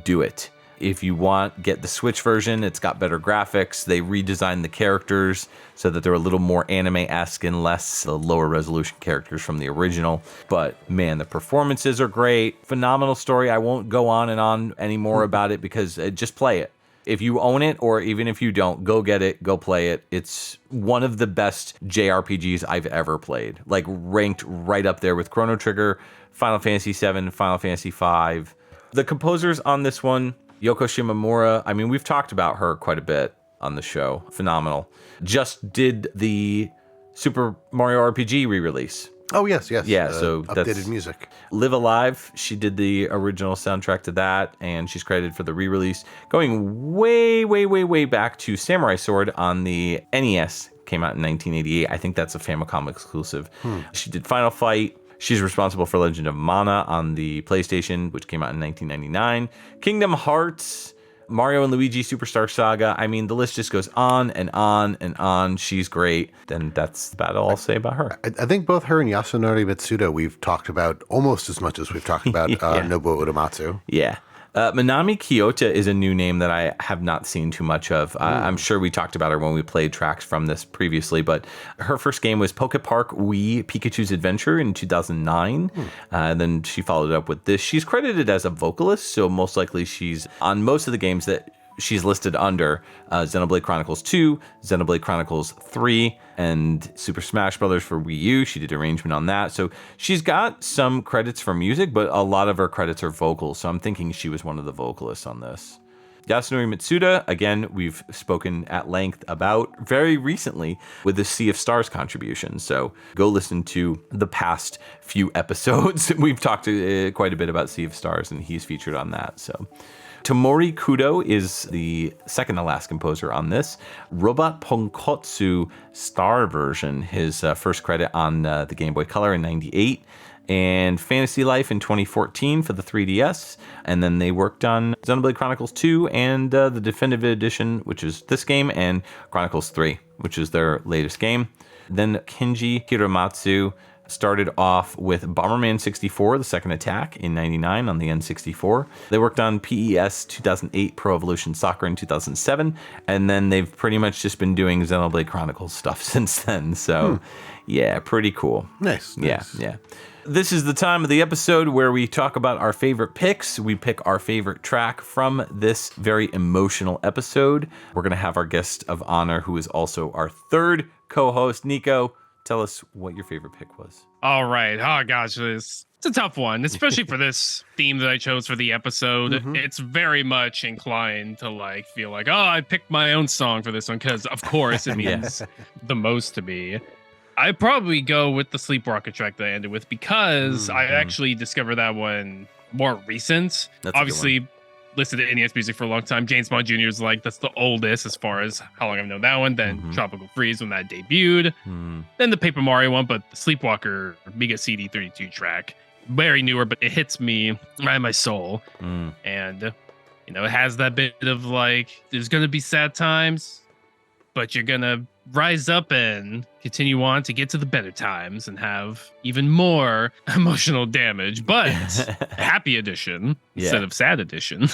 do it. If you want, get the Switch version. It's got better graphics. They redesigned the characters so that they're a little more anime-esque and less the lower resolution characters from the original. But man, the performances are great. Phenomenal story. I won't go on and on anymore about it because just play it. If you own it, or even if you don't, go get it, go play it. It's one of the best JRPGs I've ever played. Like, ranked right up there with Chrono Trigger, Final Fantasy VII, Final Fantasy V. The composers on this one, Yoko Shimomura, I mean, we've talked about her quite a bit on the show. Phenomenal. Just did the Super Mario RPG re-release. Oh, yes. Yeah, so updated music. Live Alive, she did the original soundtrack to that, and she's credited for the re-release. Going way, way, way, way back to Samurai Sword on the NES, came out in 1988. I think that's a Famicom exclusive. She did Final Fight. She's responsible for Legend of Mana on the PlayStation, which came out in 1999. Kingdom Hearts, Mario and Luigi Superstar Saga. I mean, the list just goes on and on and on. She's great. Then that's about all I'll say about her. I think both her and Yasunori Mitsuda we've talked about almost as much as we've talked about Nobuo Uematsu. Yeah. Manami Kiyota is a new name that I have not seen too much of. I'm sure we talked about her when we played tracks from this previously, but her first game was Poke Park Wii Pikachu's Adventure in 2009. And then she followed up with this. She's credited as a vocalist, so most likely she's on most of the games that she's listed under Xenoblade Chronicles 2, Xenoblade Chronicles 3, and Super Smash Bros. For Wii U. She did arrangement on that. So she's got some credits for music, but a lot of her credits are vocals. So I'm thinking she was one of the vocalists on this. Yasunori Mitsuda, again, we've spoken at length about very recently with the Sea of Stars contribution. So go listen to the past few episodes. We've talked quite a bit about Sea of Stars, and he's featured on that. So Tomori Kudo is the second to last composer on this. Robot Ponkotsu Star version, his first credit on the Game Boy Color in 98. And Fantasy Life in 2014 for the 3DS. And then they worked on Xenoblade Chronicles 2 and the Definitive Edition, which is this game, and Chronicles 3, which is their latest game. Then Kenji Hiramatsu started off with Bomberman 64, The Second Attack, in 99 on the N64. They worked on PES 2008, Pro Evolution Soccer in 2007. And then they've pretty much just been doing Xenoblade Chronicles stuff since then. So, yeah, pretty cool. Nice. Yeah. This is the time of the episode where we talk about our favorite picks. We pick our favorite track from this very emotional episode. We're going to have our guest of honor, who is also our third co-host, Niko. Tell us what your favorite pick was. All right. Oh, gosh, it's a tough one, especially for this theme that I chose for the episode. It's very much inclined to feel like, oh, I picked my own song for this one because, of course, it means the most to me. I'd probably go with the Sleepwalker track that I ended with because I actually discovered that one more recent. That's Obviously, listened to NES music for a long time. James Bond Jr. is that's the oldest as far as how long I've known that one. Then Tropical Freeze when that debuted. Then the Paper Mario one, but the Sleepwalker Mega CD32 track, very newer, but it hits me right in my soul. And, it has that bit of there's going to be sad times, but you're going to rise up and continue on to get to the better times and have even more emotional damage, but happy edition instead of sad edition.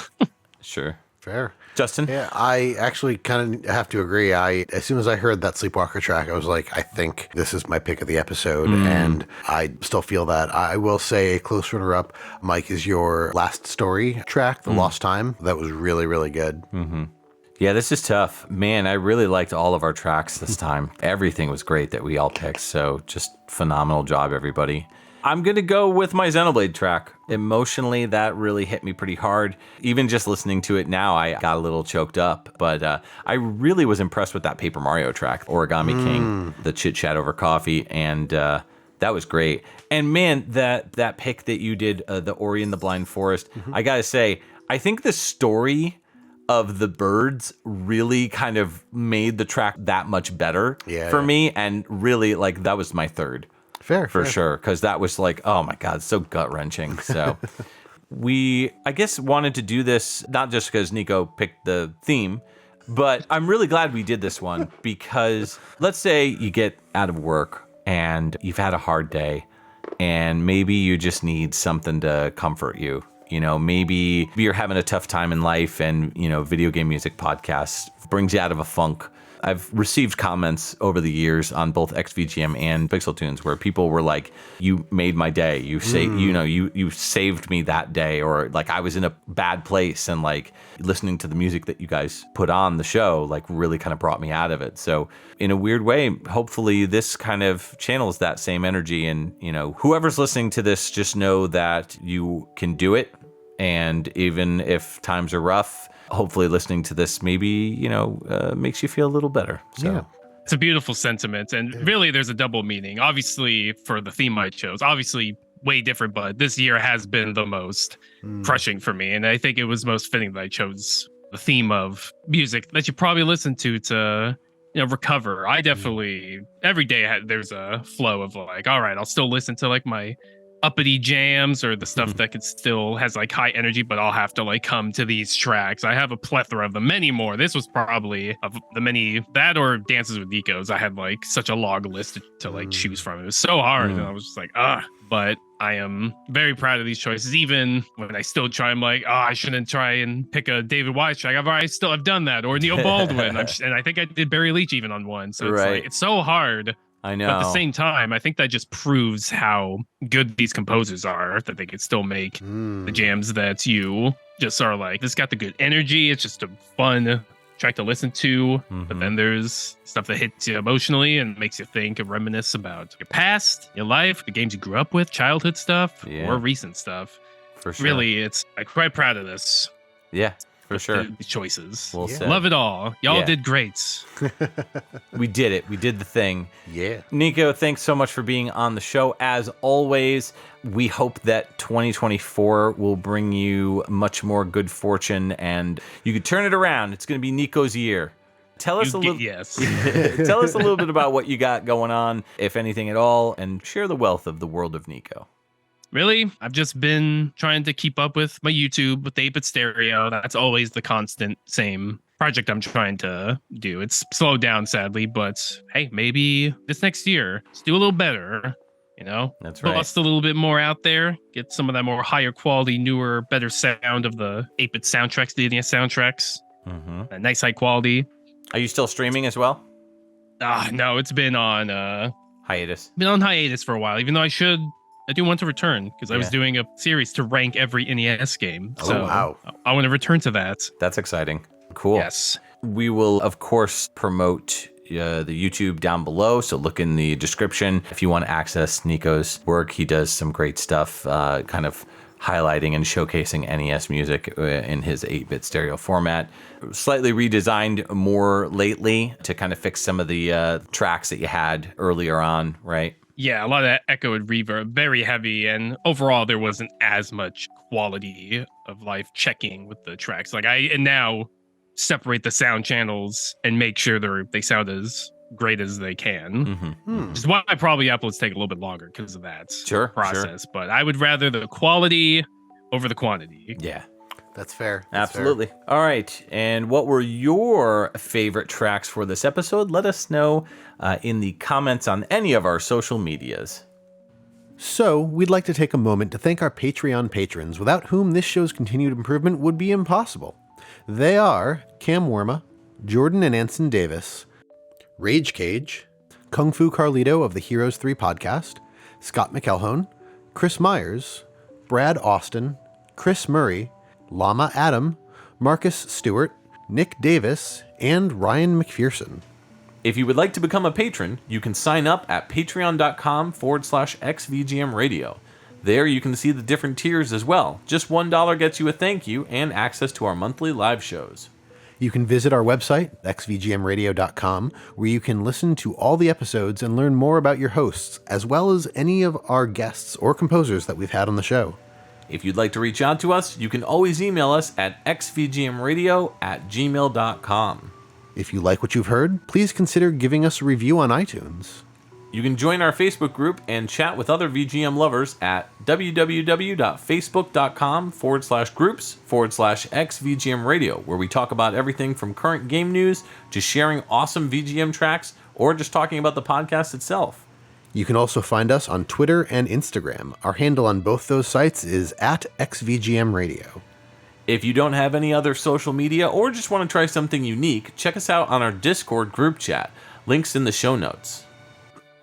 Sure. Fair. Justin? Yeah, I actually kind of have to agree. As soon as I heard that Sleepwalker track, I was like, I think this is my pick of the episode, and I still feel that. I will say a close runner-up, Mike, is your Last Story track, The Lost Time. That was really, really good. Yeah, this is tough. Man, I really liked all of our tracks this time. Everything was great that we all picked, so just phenomenal job, everybody. I'm going to go with my Xenoblade track. Emotionally, that really hit me pretty hard. Even just listening to it now, I got a little choked up. But I really was impressed with that Paper Mario track, Origami King, the Chit Chat Over Coffee, and that was great. And man, that pick that you did, the Ori and the Blind Forest, I got to say, I think the story of the birds really kind of made the track that much better for me. And really, that was my third. Fair. Sure. Because that was oh my God, so gut-wrenching. So we, I guess, wanted to do this, not just because Niko picked the theme, but I'm really glad we did this one because let's say you get out of work and you've had a hard day and maybe you just need something to comfort you. Maybe you're having a tough time in life and, video game music podcasts brings you out of a funk. I've received comments over the years on both XVGM and Pixel Tunes where people were like, you made my day. You say, you saved me that day. Or I was in a bad place and listening to the music that you guys put on the show, really kind of brought me out of it. So in a weird way, hopefully this kind of channels that same energy. And, whoever's listening to this, just know that you can do it. And even if times are rough, hopefully listening to this maybe, makes you feel a little better. So yeah. It's a beautiful sentiment. And really, there's a double meaning. Obviously, for the theme I chose, obviously way different, but this year has been the most crushing for me. And I think it was most fitting that I chose the theme of music that you probably listen to recover. I definitely, every day there's a flow of all right, I'll still listen to my uppity jams or the stuff that could still has high energy, but I'll have to come to these tracks. I have a plethora of them, many more. This was probably of the many, that or Dances with Niko's. I had such a long list to choose from. It was so hard, and I was just but I am very proud of these choices. Even when I still try, I'm I shouldn't try and pick a David Wise track. I've done that, or Neil Baldwin, and I think I did Barry Leach even on one. So it's it's so hard. I know. But at the same time, I think that just proves how good these composers are, that they can still make the jams that you just are this got the good energy. It's just a fun track to listen to. But then there's stuff that hits you emotionally and makes you think and reminisce about your past, your life, the games you grew up with, childhood stuff, or recent stuff. For sure. Really, I'm quite proud of this. Yeah. For sure. The choices. Well said. Love it all. Y'all Yeah. did great. We did it. We did the thing. Yeah. Niko, thanks so much for being on the show. As always, we hope that 2024 will bring you much more good fortune and you could turn it around. It's going to be Niko's year. Tell us Yes. Tell us a little bit about what you got going on, if anything at all, and share the wealth of the world of Niko. Really? I've just been trying to keep up with my YouTube with 8-bit stereo. That's always the constant same project I'm trying to do. It's slowed down, sadly, but hey, maybe this next year, let's do a little better. You know, That's right. Bust a little bit more out there, get some of that more higher quality, newer, better sound of the 8-bit soundtracks, the NES soundtracks. Mm-hmm. Nice high quality. Are you still streaming as well? No, it's been on Hiatus. hiatus for a while, even though I do want to return because I was Yeah. doing a series to rank every NES game. Oh, So wow. I want to return to that. That's exciting. Cool. Yes. We will, of course, promote the YouTube down below. So look in the description if you want to access Niko's work. He does some great stuff, kind of highlighting and showcasing NES music in his 8-bit stereo format. Slightly redesigned more lately to kind of fix some of the tracks that you had earlier on, right? Yeah, a lot of that echo and reverb, very heavy, and overall there wasn't as much quality of life checking with the tracks. Like I now separate the sound channels and make sure they sound as great as they can. Mm-hmm. Which is why probably uploads take a little bit longer because of that Sure, process. But I would rather the quality over the quantity. Yeah. That's fair. That's fair. Absolutely. All right. And what were your favorite tracks for this episode? Let us know in the comments on any of our social medias. So, we'd like to take a moment to thank our Patreon patrons, without whom this show's continued improvement would be impossible. They are Cam Werme, Jordan and Anson Davis, Rage Cage, Kung Fu Carlito of the Heroes 3 podcast, Scott McElhone, Chris Myers, Brad Austin, Chris Murray, Llama Adam, Marcus Stewart, Nick Davis, and Ryan McPherson. If you would like to become a patron, you can sign up at patreon.com/XVGM Radio. There you can see the different tiers as well. Just $1 gets you a thank you and access to our monthly live shows. You can visit our website, xvgmradio.com, where you can listen to all the episodes and learn more about your hosts, as well as any of our guests or composers that we've had on the show. If you'd like to reach out to us, you can always email us at xvgmradio@gmail.com. If you like what you've heard, please consider giving us a review on iTunes. You can join our Facebook group and chat with other VGM lovers at www.facebook.com/groups/XVGM Radio, where we talk about everything from current game news to sharing awesome VGM tracks or just talking about the podcast itself. You can also find us on Twitter and Instagram. Our handle on both those sites is at XVGM Radio. If you don't have any other social media or just want to try something unique, check us out on our Discord group chat. Links in the show notes.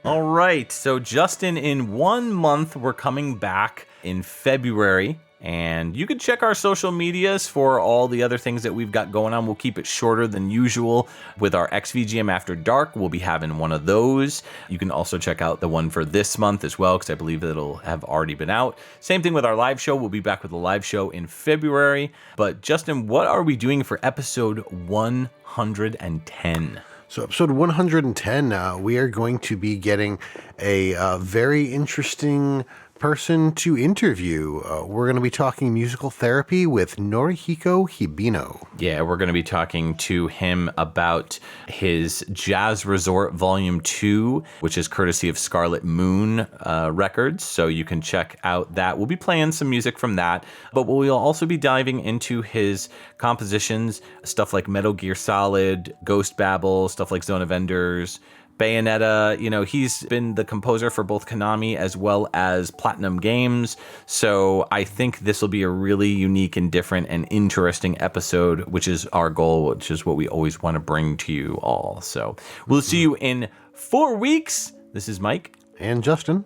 All right, so Justin, in 1 month, we're coming back in February, and you can check our social medias for all the other things that we've got going on. We'll keep it shorter than usual with our XVGM After Dark. We'll be having one of those. You can also check out the one for this month as well, because I believe it'll have already been out. Same thing with our live show. We'll be back with a live show in February. But Justin, what are we doing for episode 110? So episode 110, we are going to be getting a very interesting person to interview. We're going to be talking musical therapy with Norihiko Hibino. Yeah, we're going to be talking to him about his Jazz Resort Volume 2, which is courtesy of Scarlet Moon Records, so you can check out that. We'll be playing some music from that, but we'll also be diving into his compositions, stuff like Metal Gear Solid, Ghost Babel, stuff like Zone of Enders, Bayonetta. You know, he's been the composer for both Konami as well as Platinum Games. So I think this will be a really unique and different and interesting episode, which is our goal, which is what we always want to bring to you all. So we'll see you in 4 weeks. This is Mike. And Justin.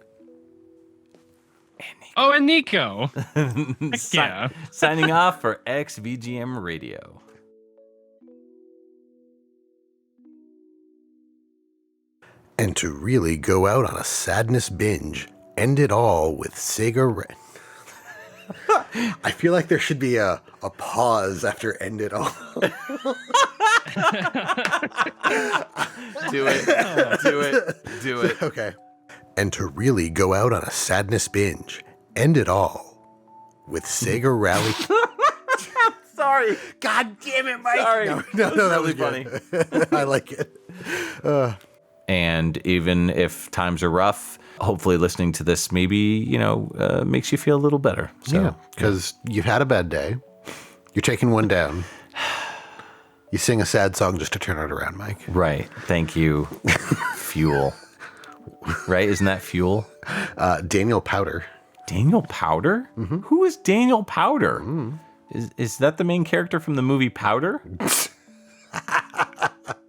Oh, and Niko. Heck yeah. Signing off for XVGM Radio. And to really go out on a sadness binge, end it all with Sega Red. I feel like there should be a pause after end it all. Do it. Okay. And to really go out on a sadness binge, end it all with Sega Rally. Sorry. God damn it, Mike. Sorry. No, that was really good. I like it. And even if times are rough, hopefully listening to this maybe, makes you feel a little better. So, Yeah, because you've had a bad day. You're taking one down. You sing a sad song just to turn it around, Mike. Right. Thank you. Fuel. Right? Isn't that Fuel? Daniel Powder. Daniel Powder? Mm-hmm. Who is Daniel Powder? Mm. Is that the main character from the movie Powder?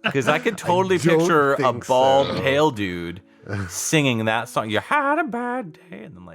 Because I could totally picture a bald, pale dude singing that song. You had a bad day. And then